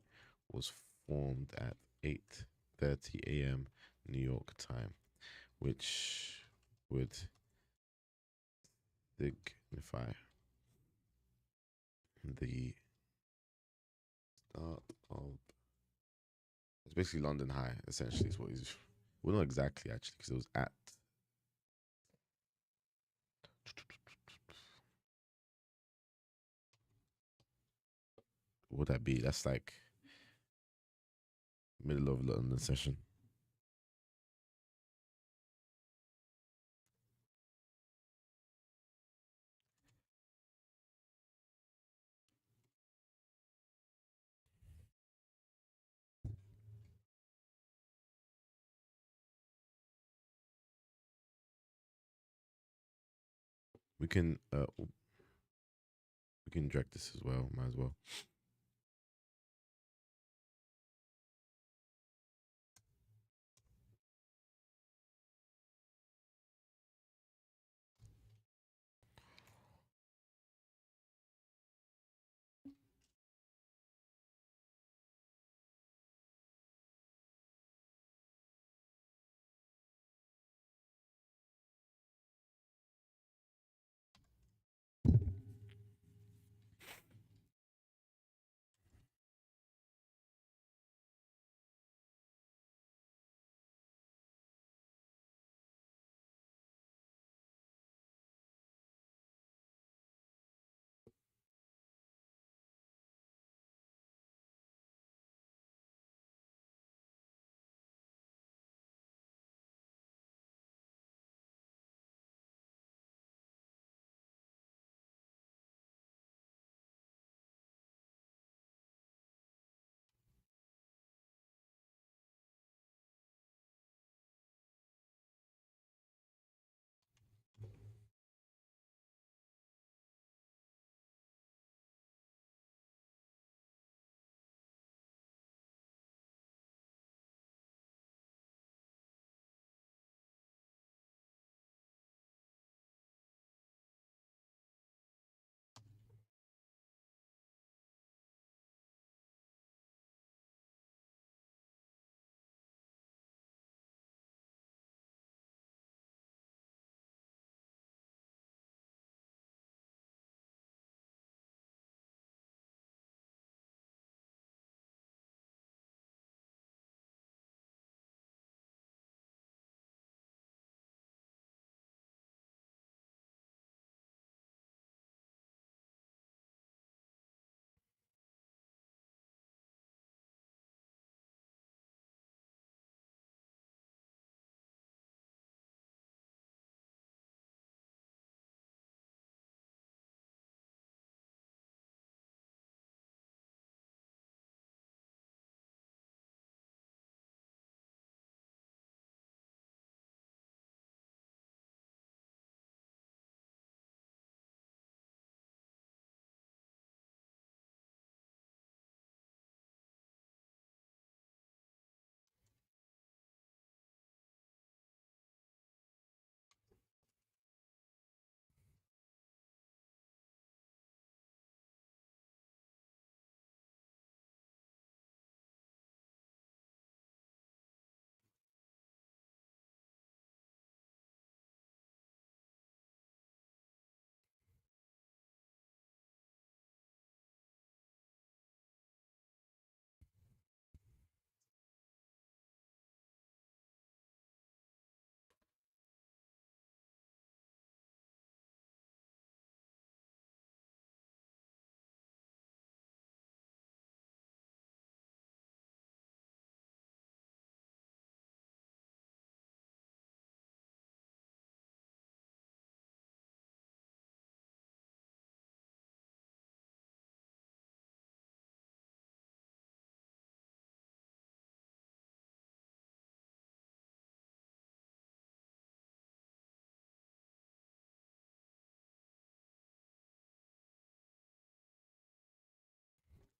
was formed at 8:30 a.m. New York time, which would signify the start of. It's basically London High, essentially, is what he's. Well, not exactly, actually, because it was at. What would that be? That's like middle of London session. We can direct this as well. Might as well.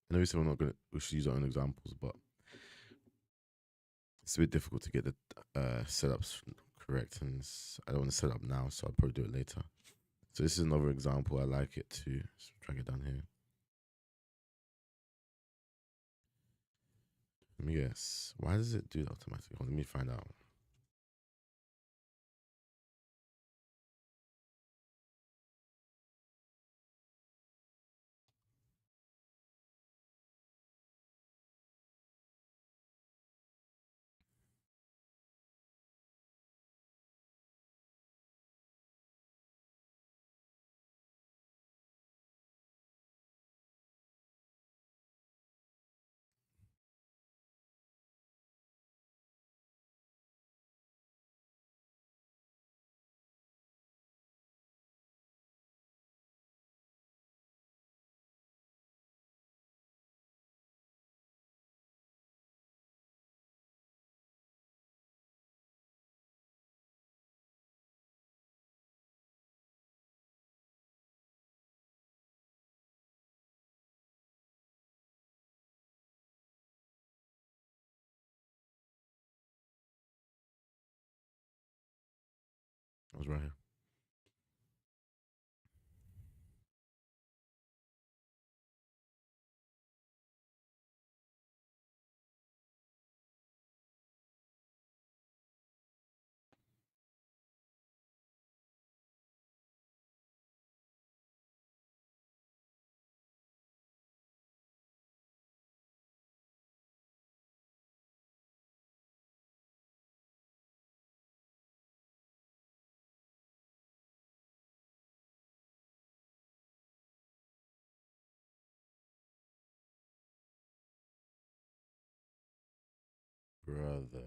I know we said we should use our own examples, but it's a bit difficult to get the setups correct, and I don't want to set up now, so I'll probably do it later. So this is another example. I like it too. Let's drag it down here. Yes. Why does it do that automatically? Let me find out. I was right here. Brother.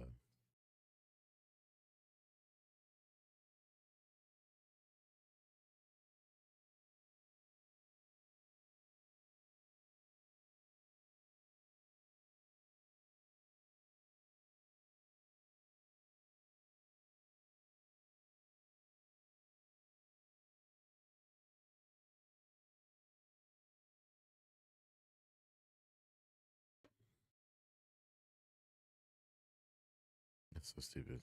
It's so stupid.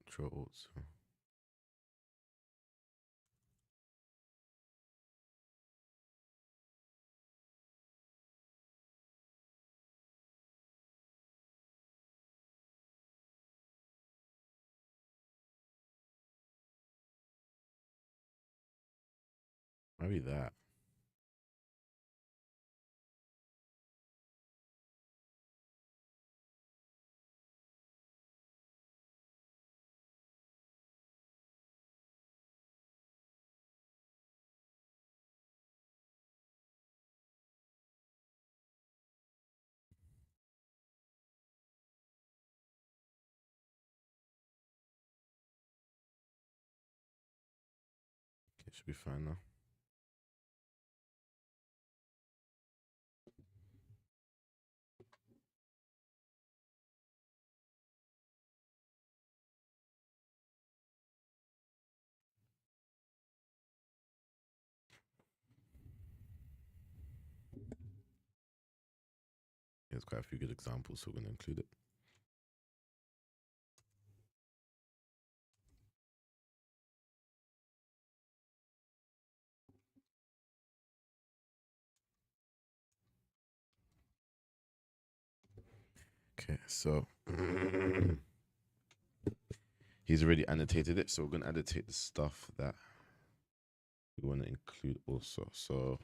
Control Alt. Maybe that. It should be fine now. Yeah, there's quite a few good examples, so we're going to include it. Okay, so he's already annotated it, so we're going to annotate the stuff that we want to include also. So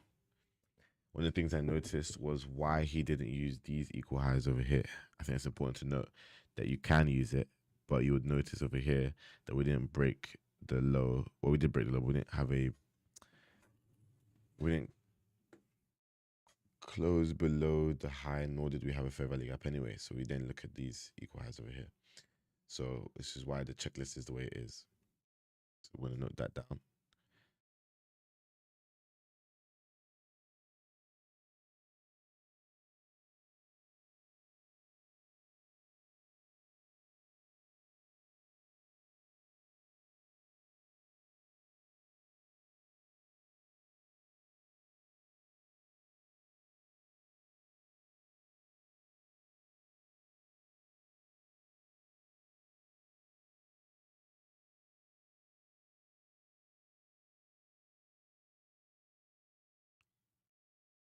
one of the things I noticed was why he didn't use these equal highs over here. I think it's important to note that you can use it, but you would notice over here that we didn't break the low. Well, we did break the low. We didn't close below the high, nor did we have a fair value gap anyway. So we then look at these equal highs over here. So this is why the checklist is the way it is. So we're going to note that down.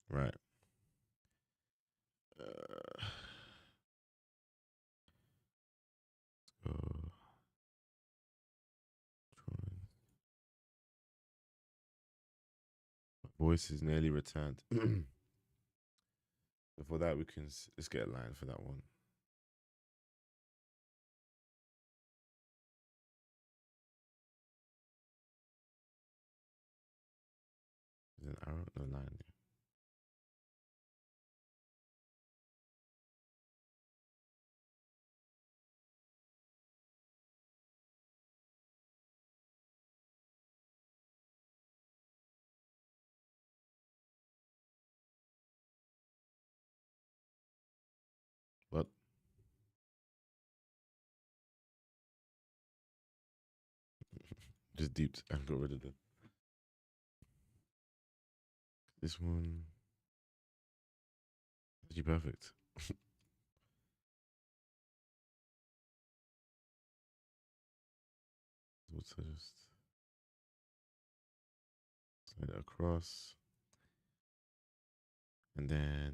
Right. So voice is nearly returned. Before that, we can let's get a line for that one. Is an arrow? No line. What? Just deeped and got rid of them. This one. Actually perfect. Also just slide it across. And then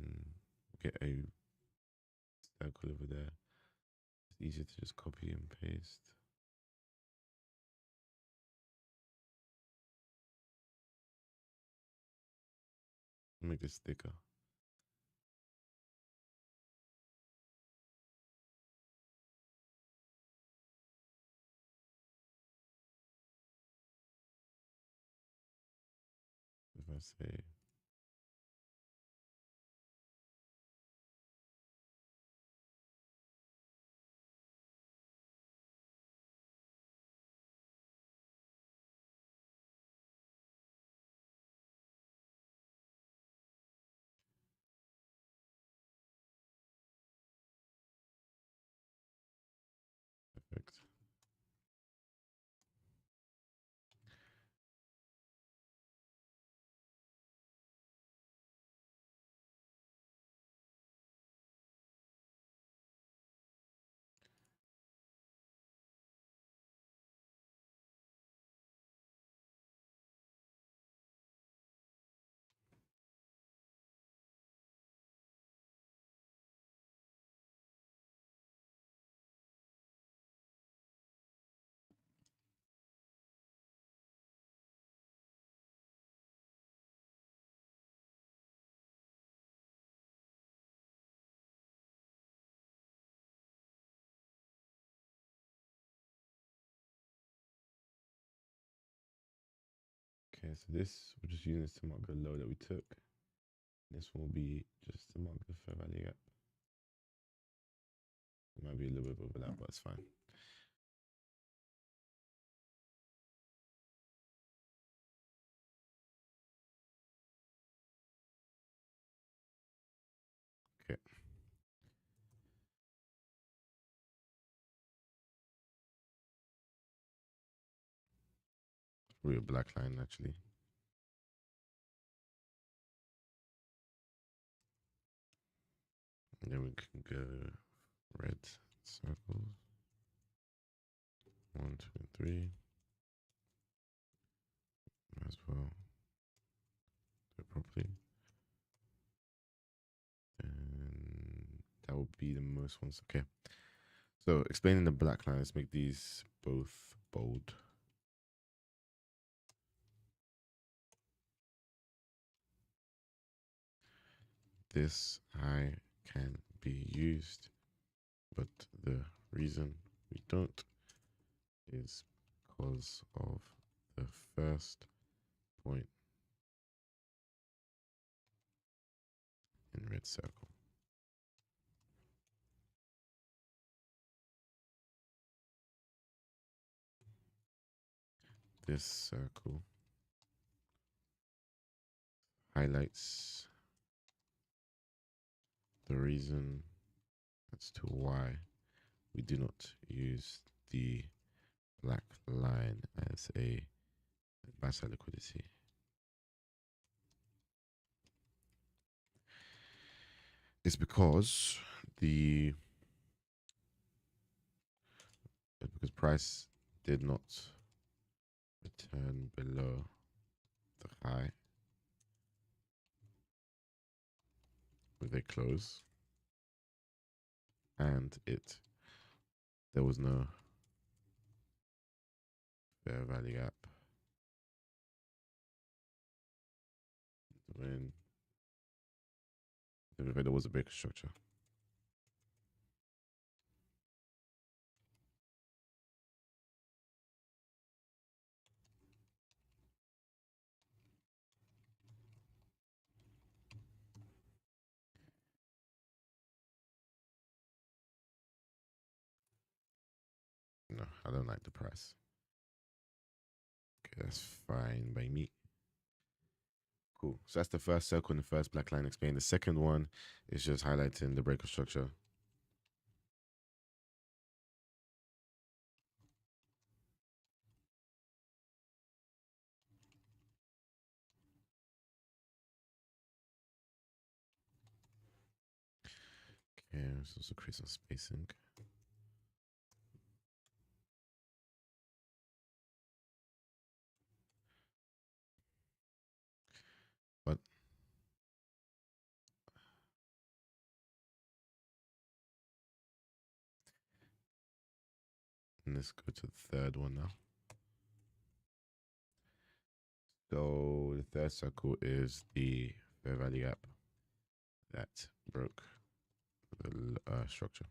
get a circle over there. It's easier to just copy and paste. Make this thicker. If I say perfect. Okay, so this, we're just using this to mark the low that we took. This will be just to mark the fair value gap. It might be a little bit of overlap, but it's fine. Okay. Probably a black line actually. And then we can go red circles. 1, 2, and 3. Might as well do it properly. And that would be the most ones. Okay. So explaining the black line, let's make these both bold. This high can be used, but the reason we don't is because of the first point in red circle. This circle highlights the reason as to why we do not use the black line as a buy side liquidity. It's because price did not return below the high with a close, and there was no fair value gap when there was a breaker structure. No, I don't like the price. Okay, that's fine by me. Cool. So that's the first circle in the first black line explained. The second one is just highlighting the breaker structure. Okay, let's also create some spacing. But let's go to the third one now. So the third circle is the fair value gap that broke the structure.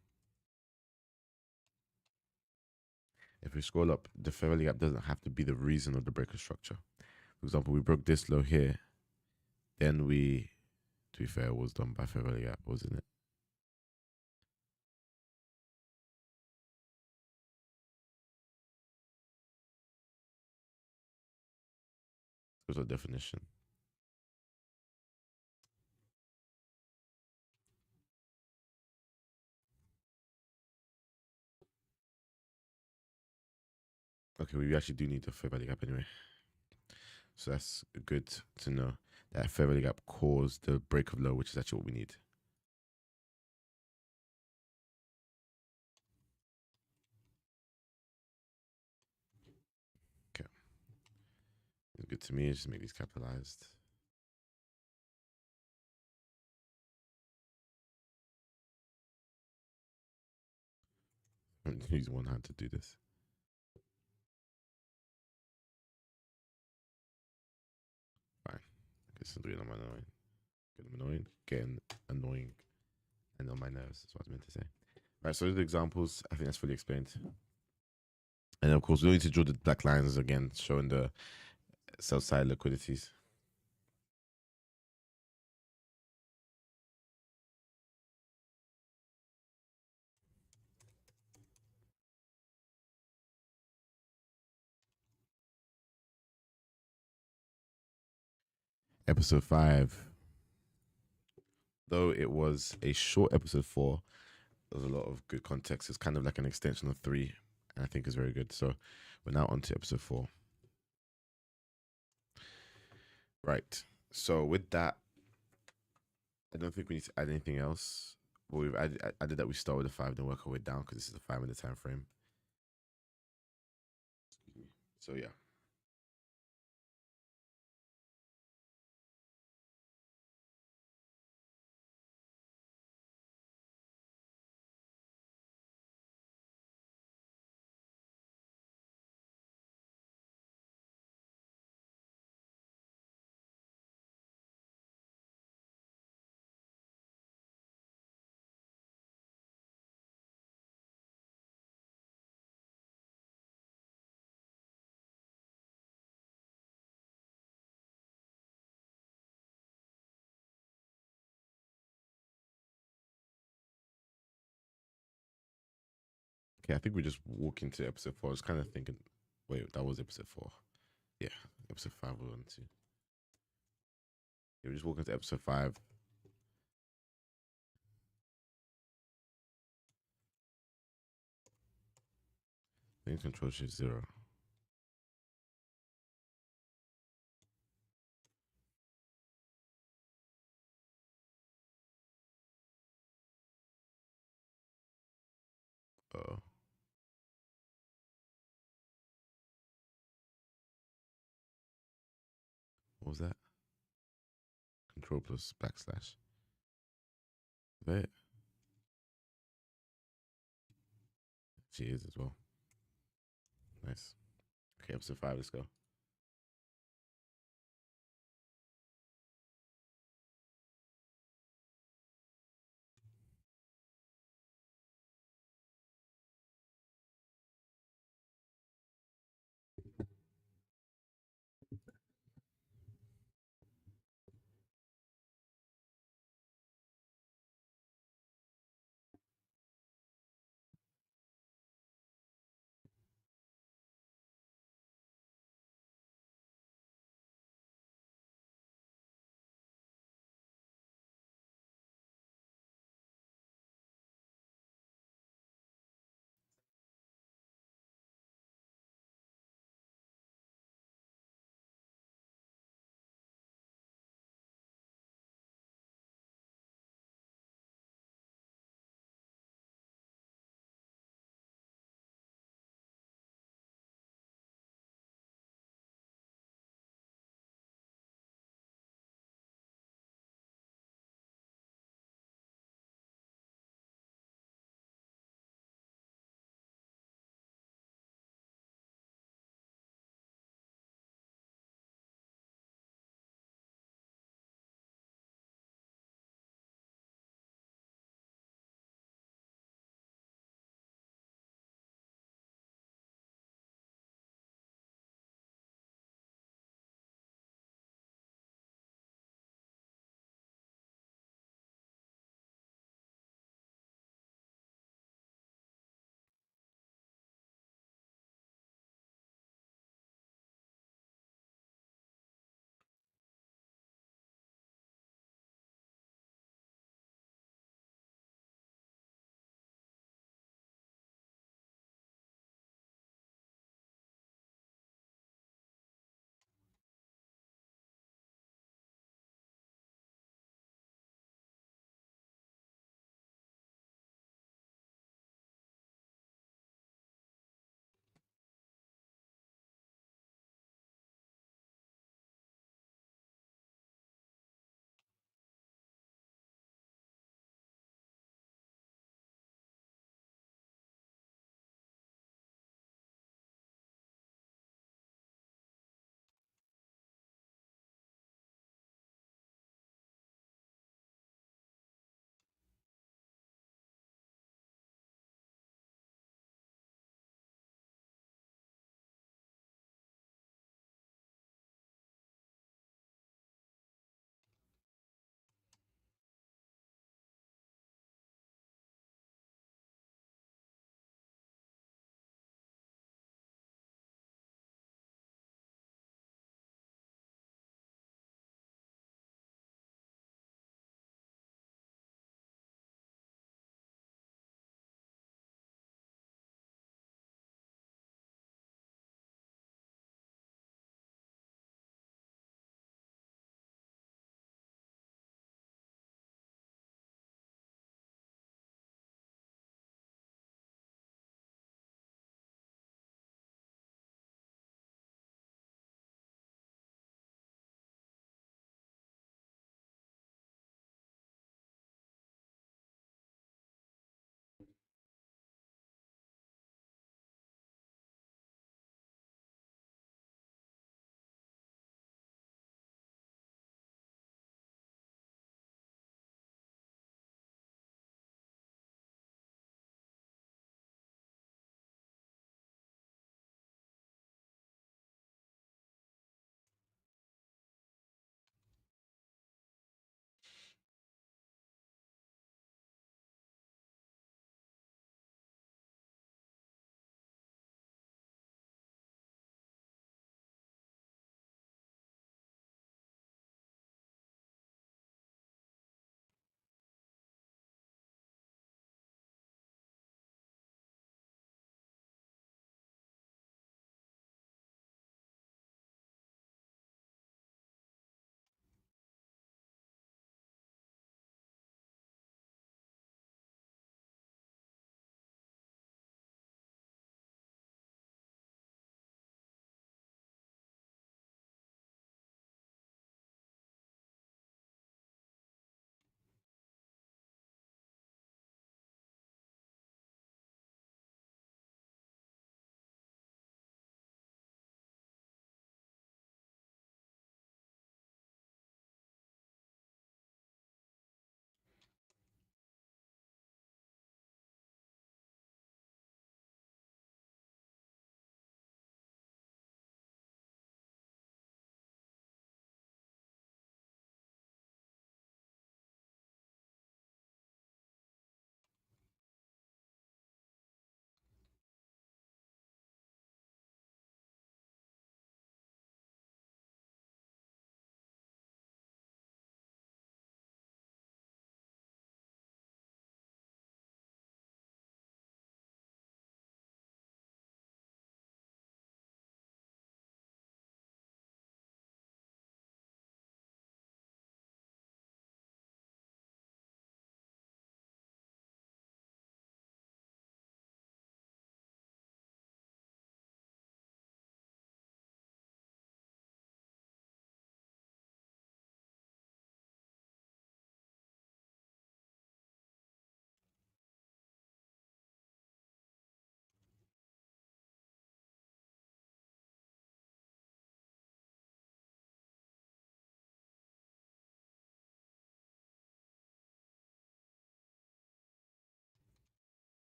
If we scroll up, the fair value gap doesn't have to be the reason of the breaker structure. For example, we broke this low here, then to be fair, was done by fair value gap, wasn't it? It was a definition. Okay, we actually do need the fair value gap anyway. So that's good to know that fair value gap caused the break of low, which is actually what we need. Okay. It's good to me. Just make these capitalized. I'm using one hand to do this. Fine. This is doing on my annoying. Getting annoying, and on my nerves. That's what I was meant to say. Right. So those are the examples. I think that's fully explained. And of course, we don't need to draw the black lines again, showing the sell side liquidities. Episode 5. Though it was a short episode 4, there was a lot of good context. It's kind of like an extension of 3, and I think it's very good. So we're now on to episode 4. Right. So with that, I don't think we need to add anything else. but we've added that we start with a 5, then work our way down because this is a 5-minute time frame. So yeah. Okay, I think we just walk into episode 4. I was kind of thinking, wait, that was episode 4. Yeah, episode 5 we're on to. Yeah, we just walk into episode 5. Then control shift 0. Oh, what was that? Control plus backslash. There. She is as well. Nice. Okay, episode 5, let's go.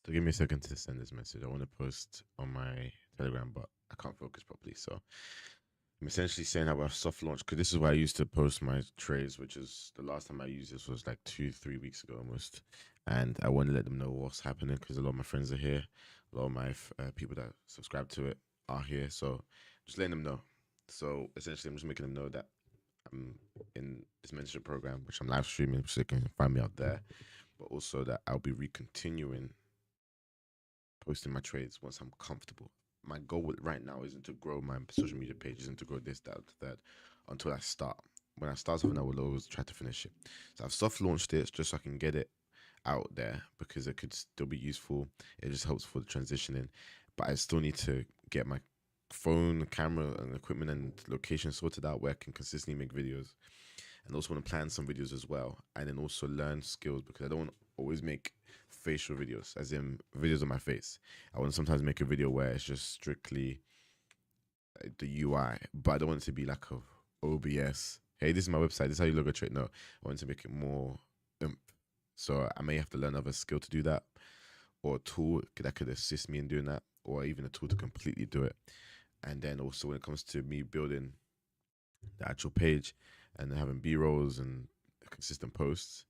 So give me a second to send this message. I want to post on my Telegram, but I can't focus properly. So I'm essentially saying how I've soft launched, because this is where I used to post my trades, which is the last time I used this was like 2-3 weeks ago almost. And I want to let them know what's happening, because a lot of my friends are here. A lot of my people that subscribe to it are here. So just letting them know. So essentially, I'm just making them know that I'm in this mentorship program, which I'm live streaming, so they can find me out there. But also that I'll be recontinuing posting my trades once I'm comfortable. My goal right now isn't to grow my social media page, isn't to grow this, that, until I start. When I start something, I will always try to finish it. So I've soft launched it just so I can get it out there, because it could still be useful. It just helps for the transitioning. But I still need to get my phone, camera, and equipment and location sorted out where I can consistently make videos. And also want to plan some videos as well, and then also learn skills, because I don't want to always make facial videos, as in videos of my face. I want to sometimes make a video where it's just strictly the UI, but I don't want it to be like a OBS. Hey, this is my website. This is how you logo trade. No, I want to make it more so I may have to learn another skill to do that, or a tool that could assist me in doing that, or even a tool to completely do it. And then also when it comes to me building the actual page and having B-rolls and consistent posts,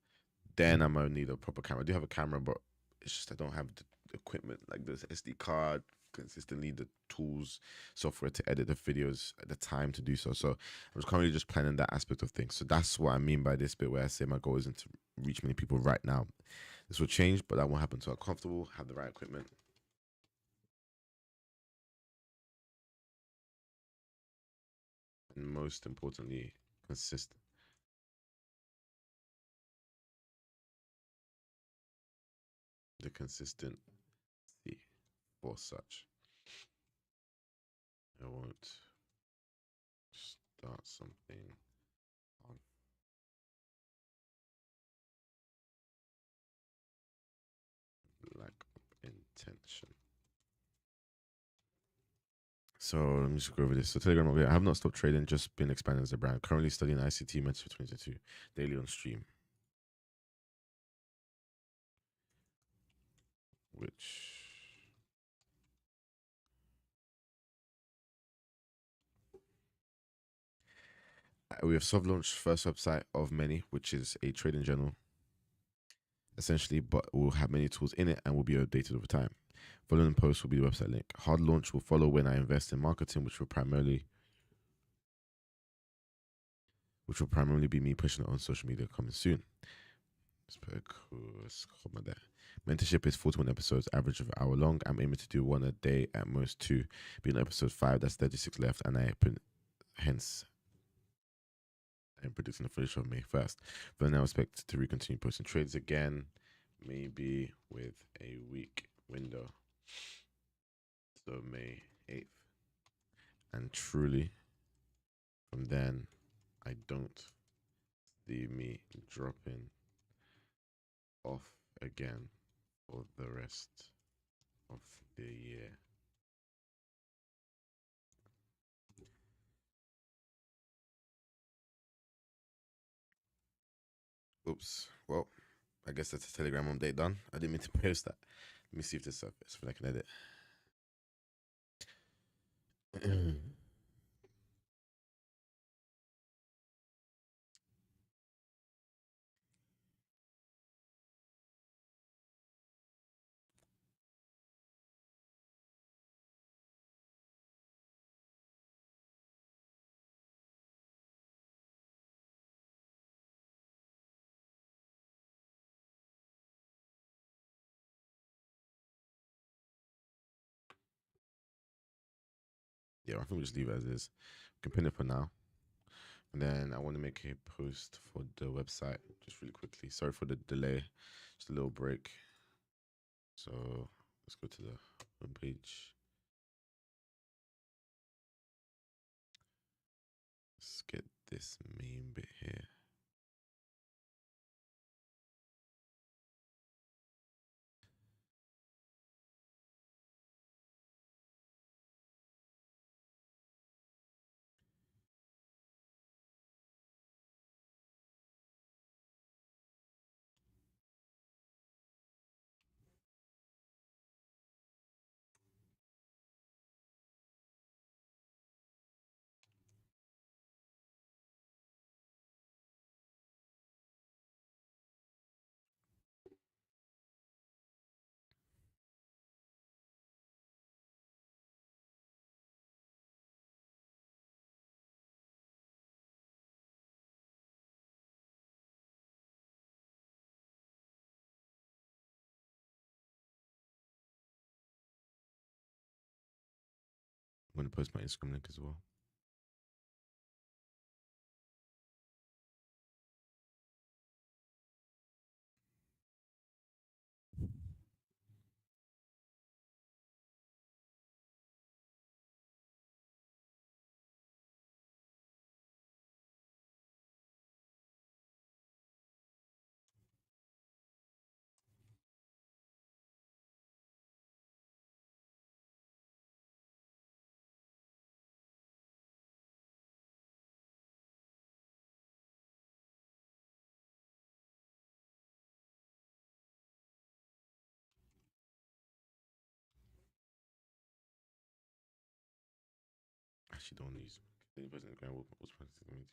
then I might need a proper camera. I do have a camera, but it's just I don't have the equipment, like the SD card, consistently the tools, software to edit the videos, the time to do so. So I'm just currently just planning that aspect of things. So that's what I mean by this bit where I say my goal isn't to reach many people right now. This will change, but that won't happen until I'm comfortable, have the right equipment. And most importantly, consistent. The consistency for such. I won't start something on lack of intention. So let me just go over this. So Telegram, I have not stopped trading, just been expanding as a brand. Currently studying ICT Mentor 2022 daily on stream, which we have soft launched first website of many, which is a trading journal essentially, but we'll have many tools in it and will be updated over time. Following post will be the website link. Hard launch will follow when I invest in marketing, which will primarily be me pushing it on social media coming soon. Mentorship is 41 episodes, average of an hour long. I'm aiming to do one a day, at most two. Being episode 5, that's 36 left, and hence I'm predicting the finish of May 1st. But now I expect to recontinue posting trades again, maybe with a week window. So May 8th. And truly, from then, I don't see me dropping off again for the rest of the year. Oops. Well, I guess that's a Telegram update done. I didn't mean to post that. Let me see if this surface if I can edit. Yeah, I think we'll just leave it as is. We can pin it for now. And then I want to make a post for the website just really quickly. Sorry for the delay. Just a little break. So let's go to the homepage. Let's get this main bit here. I'm gonna post my Instagram link as well. Actually, don't use. Any person in the ground was practicing me.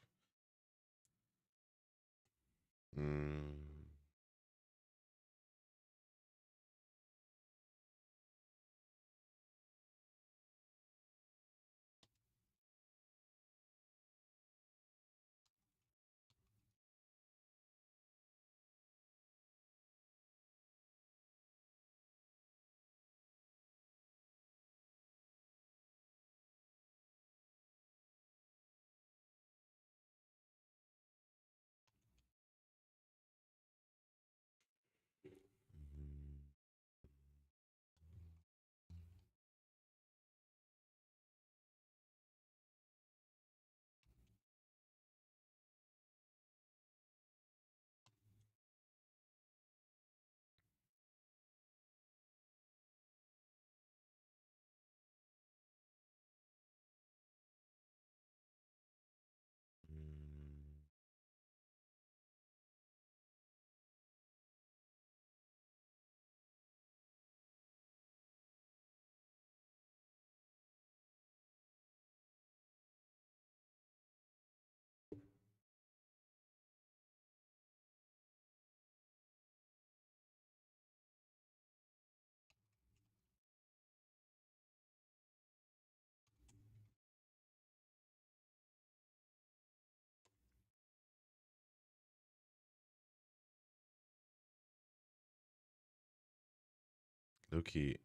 Loki,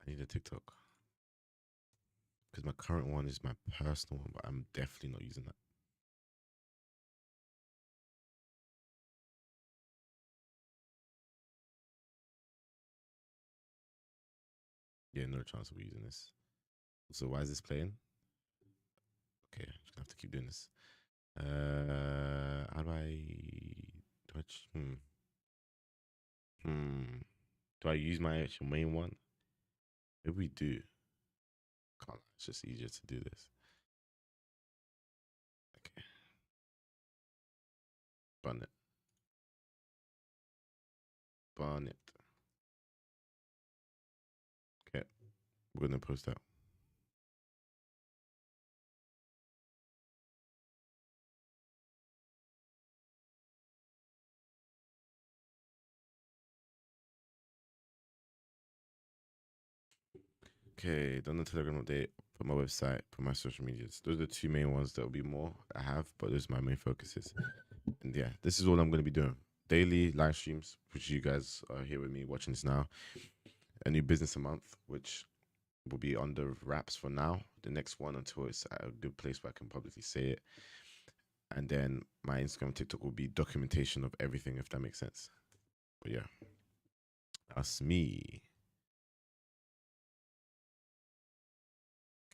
I need a TikTok because my current one is my personal one, but I'm definitely not using that. Yeah, no chance of using this. So why is this playing? Okay, I'm just gonna have to keep doing this. How do I? Do I use my actual main one? Maybe we do. Can't lie, it's just easier to do this. Okay. Bun it. Bun it. Okay. We're gonna post that. Okay, done the Telegram update for my website, for my social medias. Those are the two main ones that will be more I have, but those are my main focuses. And yeah, this is all I'm going to be doing. Daily live streams, which you guys are here with me watching this now. A new business a month, which will be under wraps for now. The next one until it's at a good place where I can publicly say it. And then my Instagram, TikTok will be documentation of everything, if that makes sense. But yeah, that's me.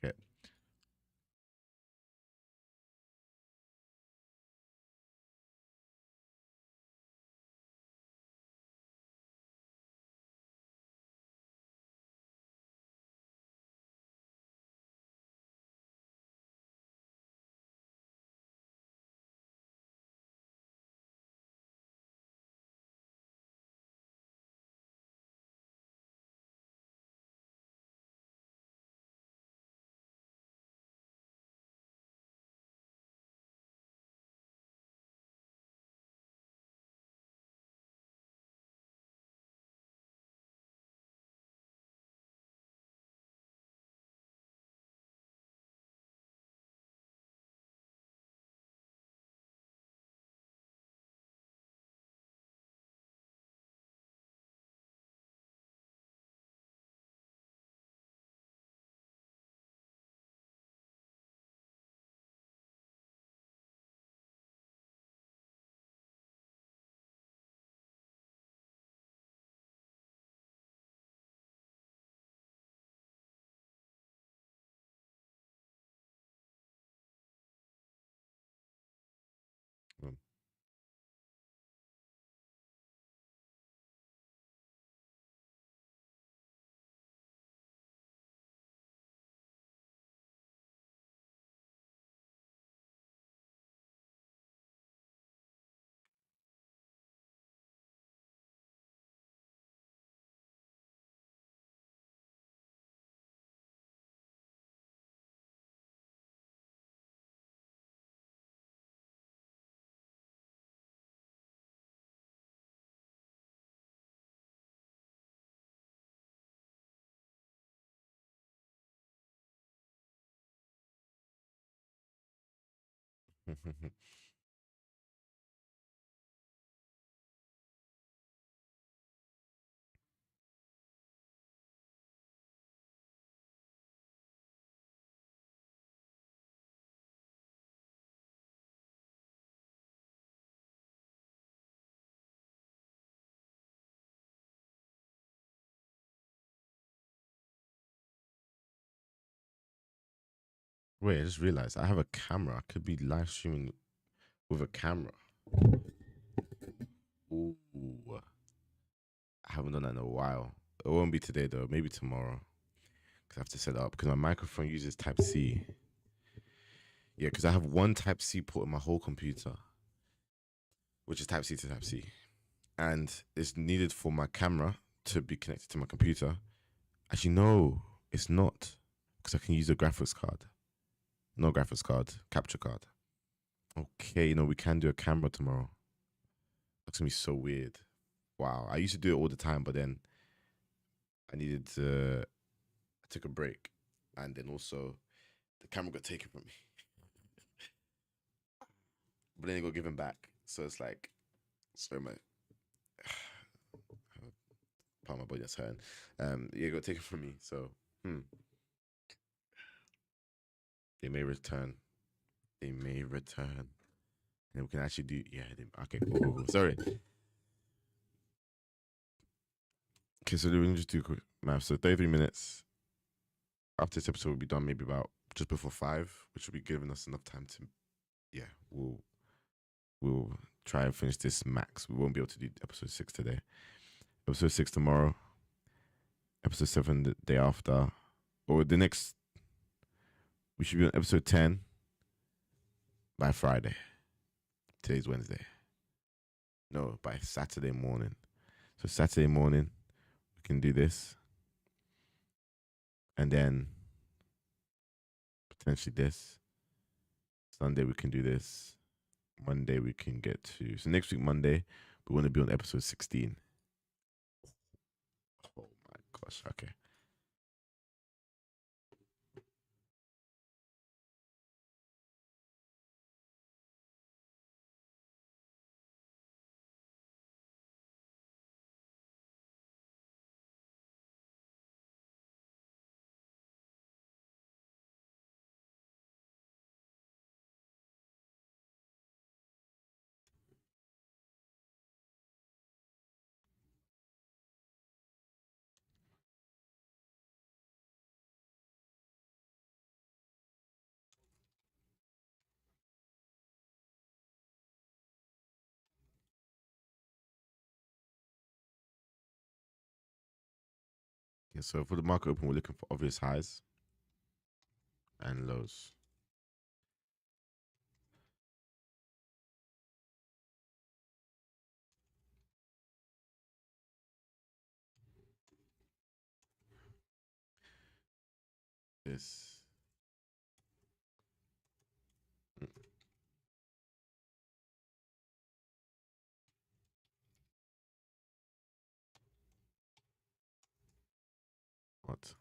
Okay. Wait, I just realized I have a camera. I could be live streaming with a camera. Ooh, I haven't done that in a while. It won't be today though. Maybe tomorrow. Cause I have to set it up because my microphone uses Type C. Yeah, because I have one Type C port in my whole computer, which is Type C to Type C, and it's needed for my camera to be connected to my computer. Actually, no, it's not, because I can use a graphics card. No graphics card, capture card. Okay, we can do a camera tomorrow. That's gonna be so weird. Wow, I used to do it all the time, but then I needed to. I took a break, and then also the camera got taken from me. But then it got given back. So it's like, sorry, my part of my body that's hurting. Yeah, it got taken from me. So they may return. They may return. And we can actually do, yeah, okay, cool. Sorry. Okay, so we can just do quick math. So 33 minutes after this episode will be done maybe about just before 5, which will be giving us enough time to, yeah, we'll try and finish this max. We won't be able to do episode 6 today. Episode 6 tomorrow. Episode 7 the day after. Or the next, we should be on episode 10 by Friday. Today's Wednesday. No, by Saturday morning. So Saturday morning, we can do this. And then potentially this. Sunday, we can do this. Monday, we can get to. So next week, Monday, we want to be on episode 16. Oh my gosh. Okay. Yeah, so for the market open, we're looking for obvious highs and lows. This. What?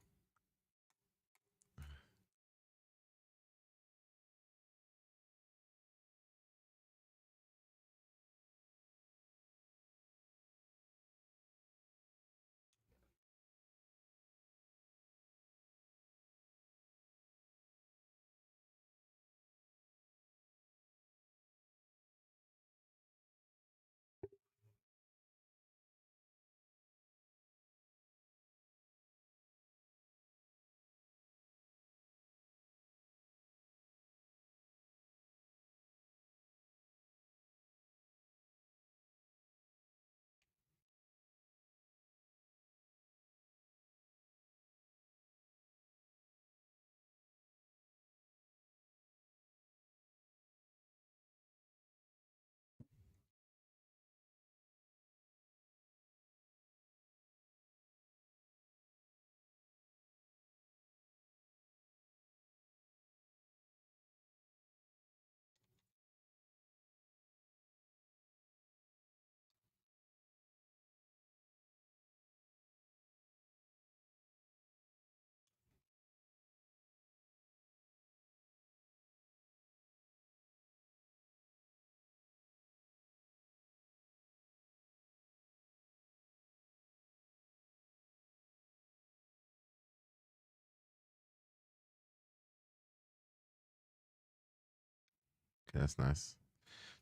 that's nice.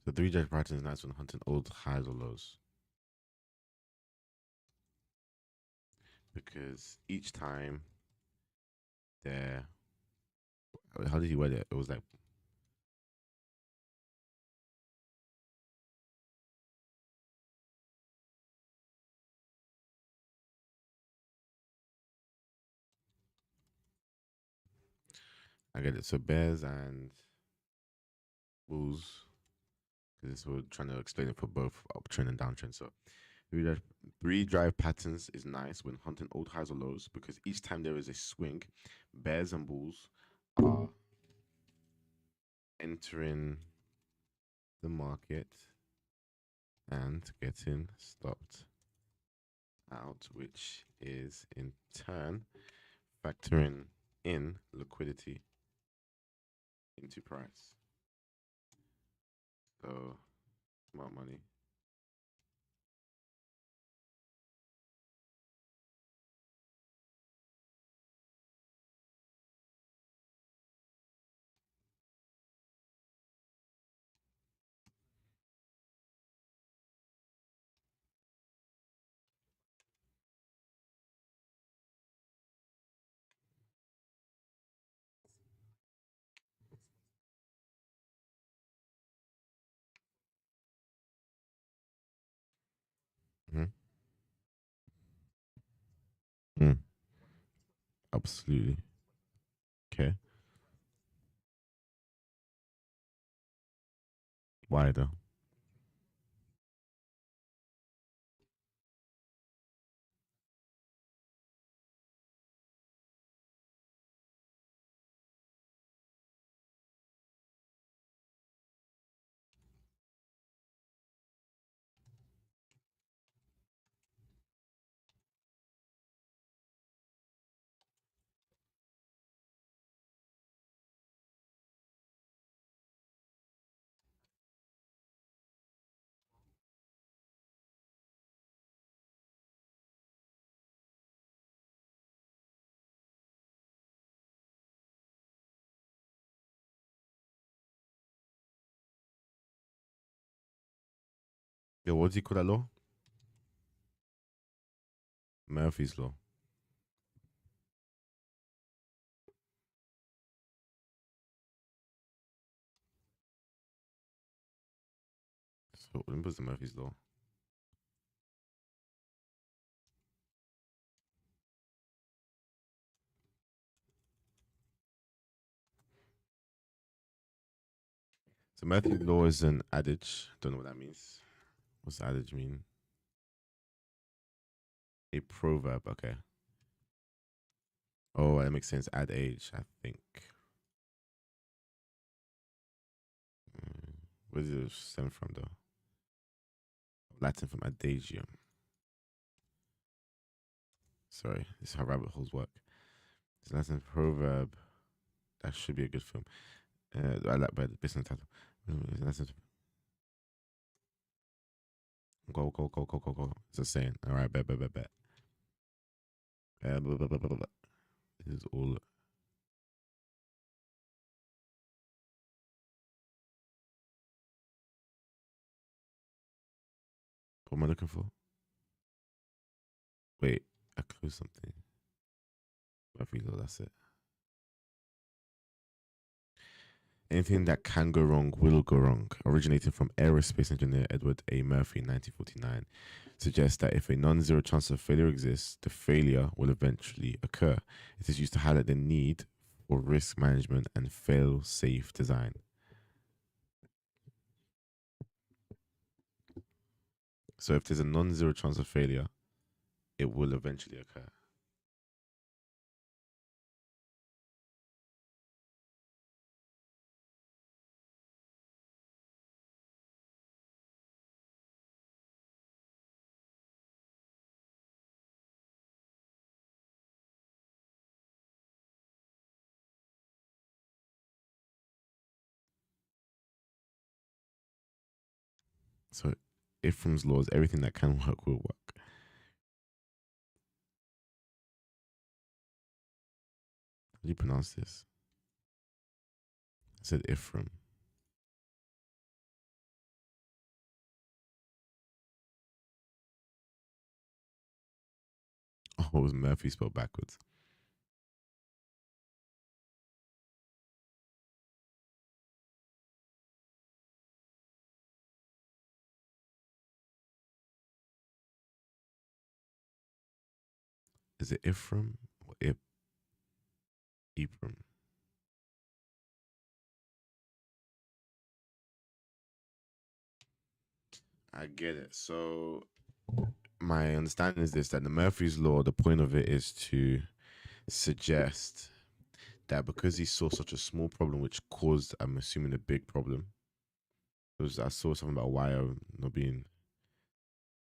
The three drive pattern is nice when hunting old highs or lows because each time there, how did he word it? It was like I get it. So bears and bulls, because we're trying to explain it for both uptrend and downtrend. So three drive patterns is nice when hunting old highs or lows because each time there is a swing, bears and bulls are entering the market and getting stopped out, which is in turn factoring in liquidity into price. So, smart money. Mm-hmm. Mm, absolutely. Okay. Why though? Yeah, what do you call that law? Murphy's law. So what was the Murphy's law? So Murphy's law is an adage. Don't know what that means. What's adage mean? A proverb. Okay. Oh, that makes sense. Adage, I think. Mm, where does it stem from though? Latin from adagium. Sorry, this is how rabbit holes work. It's Latin proverb. That should be a good film. I like by the business title. Latin. Go, go, go, go, go, go. It's a saying. All right, bet, bet, bet, bet. Blah, blah, blah, blah, blah. This is all. What am I looking for? Wait, I closed something. I think that's it. Anything that can go wrong will go wrong. Originating from aerospace engineer Edward A. Murphy in 1949, suggests that if a non-zero chance of failure exists, the failure will eventually occur. It is used to highlight the need for risk management and fail-safe design. So if there's a non-zero chance of failure, it will eventually occur. So Ephraim's laws, everything that can work will work. How do you pronounce this? I said Ephraim. What was Murphy spelled backwards? Is it Ephraim or Ephraim? I get it. So my understanding is this: that the Murphy's law, the point of it is to suggest that because he saw such a small problem, which caused, I'm assuming, a big problem. I saw something about wire not being.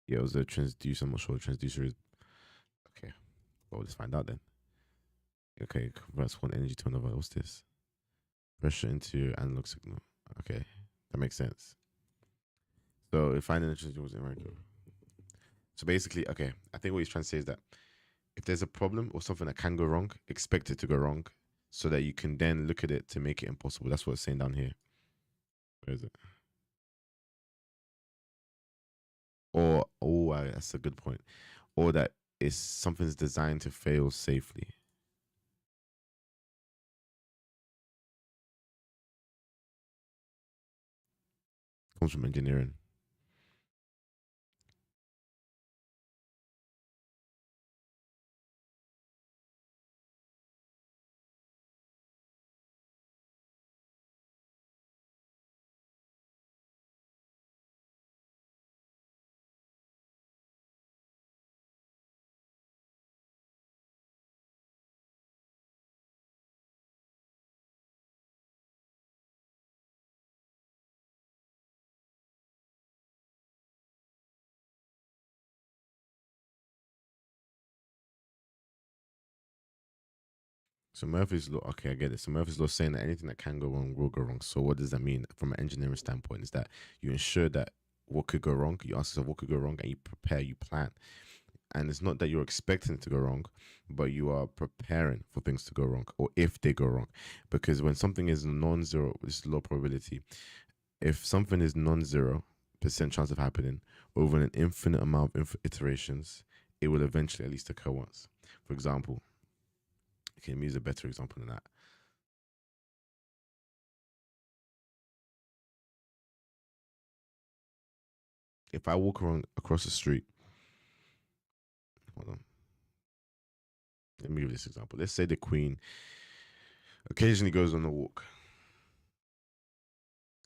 Yeah, it was a transducer. I'm not sure what transducer is. Okay, well, let's find out then. Okay, converts one energy to another. What's this? Pressure into analog signal. Okay, that makes sense. So if finding the transducer was in right. So basically, okay, I think what he's trying to say is that if there's a problem or something that can go wrong, expect it to go wrong, so that you can then look at it to make it impossible. That's what it's saying down here. Where is it? Or that's a good point. Or that it's something's designed to fail safely. Comes from engineering. So Murphy's law, okay, I get it. So Murphy's law is saying that anything that can go wrong will go wrong. So what does that mean from an engineering standpoint? Is that you ensure that what could go wrong, you ask yourself what could go wrong, and you prepare, you plan. And it's not that you're expecting it to go wrong, but you are preparing for things to go wrong, or if they go wrong. Because when something is non-zero, this is low probability. If something is non-zero% chance of happening over an infinite amount of iterations, it will eventually at least occur once. For example, okay, let me use a better example than that. If I walk around across the street, hold on, let me give this example. Let's say the Queen occasionally goes on a walk.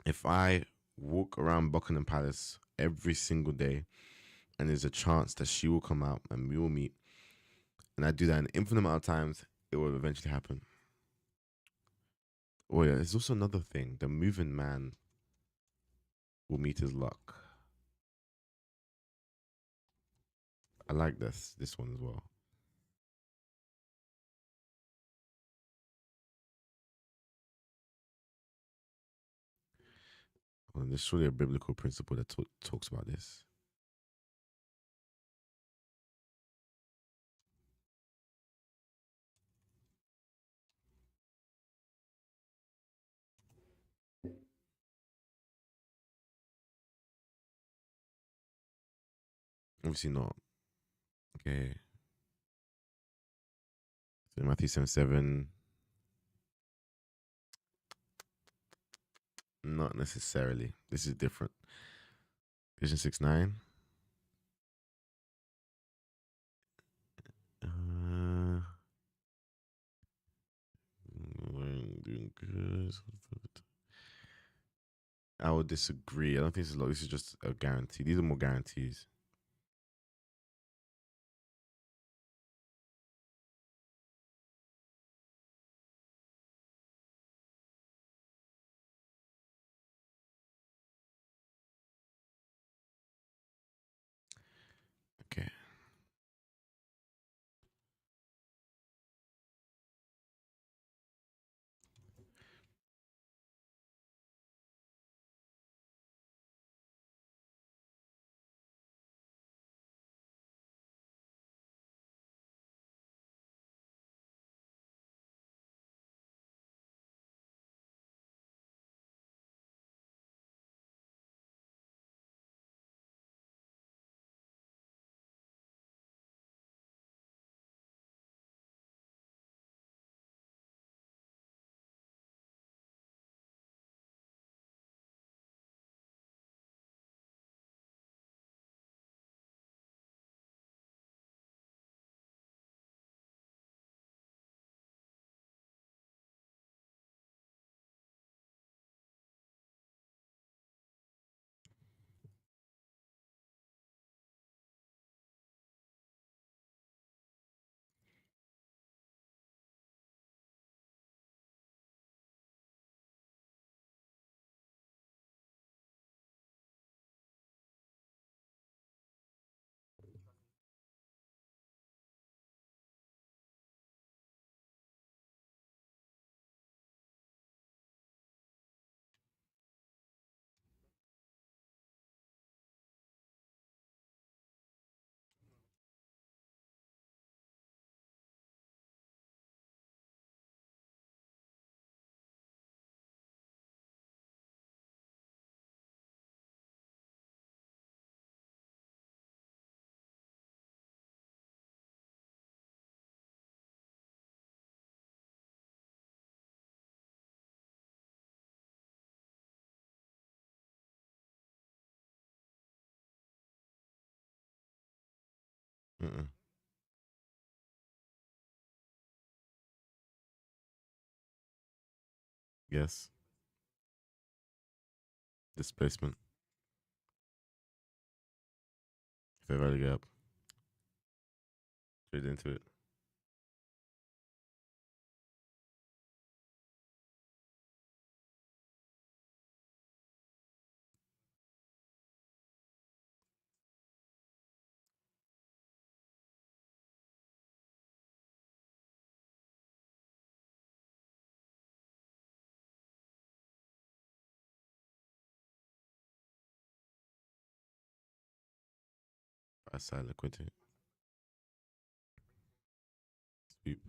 If I walk around Buckingham Palace every single day, and there's a chance that she will come out and we will meet, and I do that an infinite amount of times, it will eventually happen. Oh yeah, there's also another thing: the moving man will meet his luck. I like this one as well. Well, there's surely a biblical principle that talks about this. Obviously not. Okay. So Matthew 7:7. Not necessarily. This is different. Vision 6:9. Doing good. I would disagree. I don't think this is low. This is just a guarantee. These are more guarantees. Okay. Yes. Displacement. Fair value gap. Trade into it. Buy side liquidity. Sweep.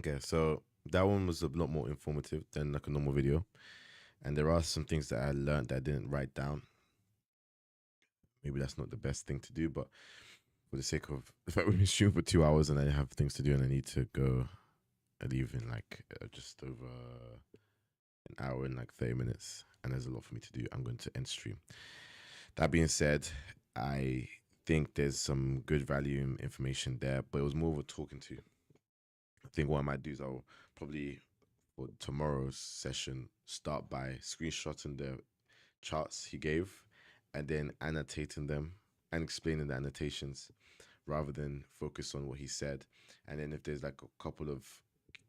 Okay, so that one was a lot more informative than like a normal video. And there are some things that I learned that I didn't write down. Maybe that's not the best thing to do, but for the sake of the fact we've been shooting for 2 hours and I have things to do and I need to go, I leave in like just over an hour and like 30 minutes. And there's a lot for me to do. I'm going to end stream. That being said, I think there's some good value information there, but it was more of a talking to. I think what I might do is I'll probably for tomorrow's session start by screenshotting the charts he gave and then annotating them and explaining the annotations rather than focus on what he said. And then if there's like a couple of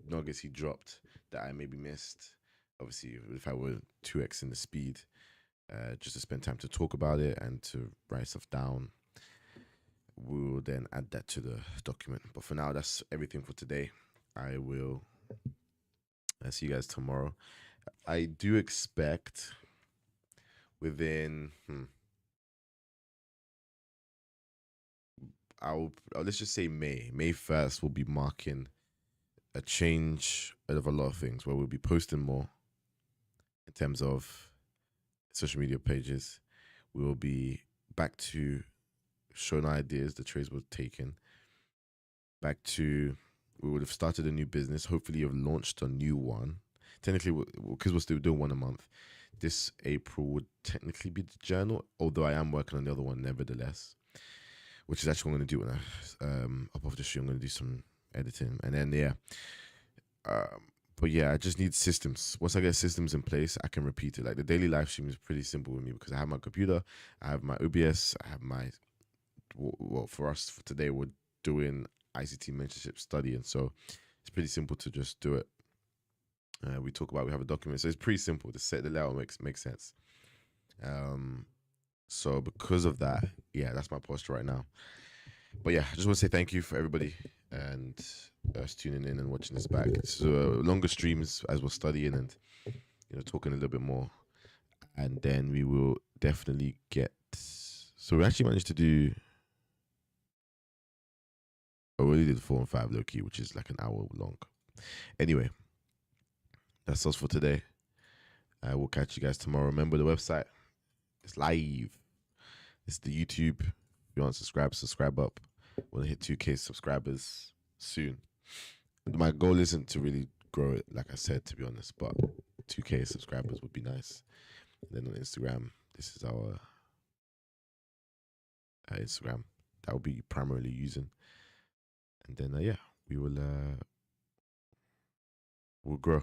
nuggets he dropped that I maybe missed, obviously if I were 2x in the speed, just to spend time to talk about it and to write stuff down, we will then add that to the document. But for now, that's everything for today. I will see you guys tomorrow. I do expect within I'll let's just say May 1st will be marking a change of a lot of things where we'll be posting more in terms of social media pages. We will be back to showing ideas the trades were taken. Back to we would have started a new business. Hopefully, you've launched a new one. Technically, because we're still doing one a month, this April would technically be the journal. Although I am working on the other one, nevertheless, which is actually what I'm going to do when I up off the stream. I'm going to do some editing, and then but yeah, I just need systems. Once I get systems in place, I can repeat it. Like the daily live stream is pretty simple with me because I have my computer, I have my OBS, I have my well for us for today we're doing ICT mentorship study, and so it's pretty simple to just do it. We have a document, so it's pretty simple to set the layout makes sense. So because of that, yeah, that's my posture right now. But yeah, I just want to say thank you for everybody and us tuning in and watching this back. It's longer streams as we're studying and talking a little bit more, and then we will definitely get. So we actually managed to do. I already did 4 and 5 low key, which is like an hour long. Anyway, that's us for today. I will catch you guys tomorrow. Remember the website. It's live. It's the YouTube. If you want to subscribe up. We'll hit 2K subscribers soon. My goal isn't to really grow it, like I said, to be honest, but 2K subscribers would be nice. And then on Instagram, this is our Instagram that will be primarily using. And then yeah, we'll grow.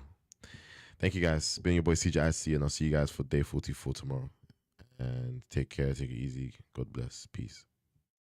Thank you guys. Been your boy CJIC, and I'll see you guys for day 44 tomorrow. And take care, take it easy. God bless. Peace.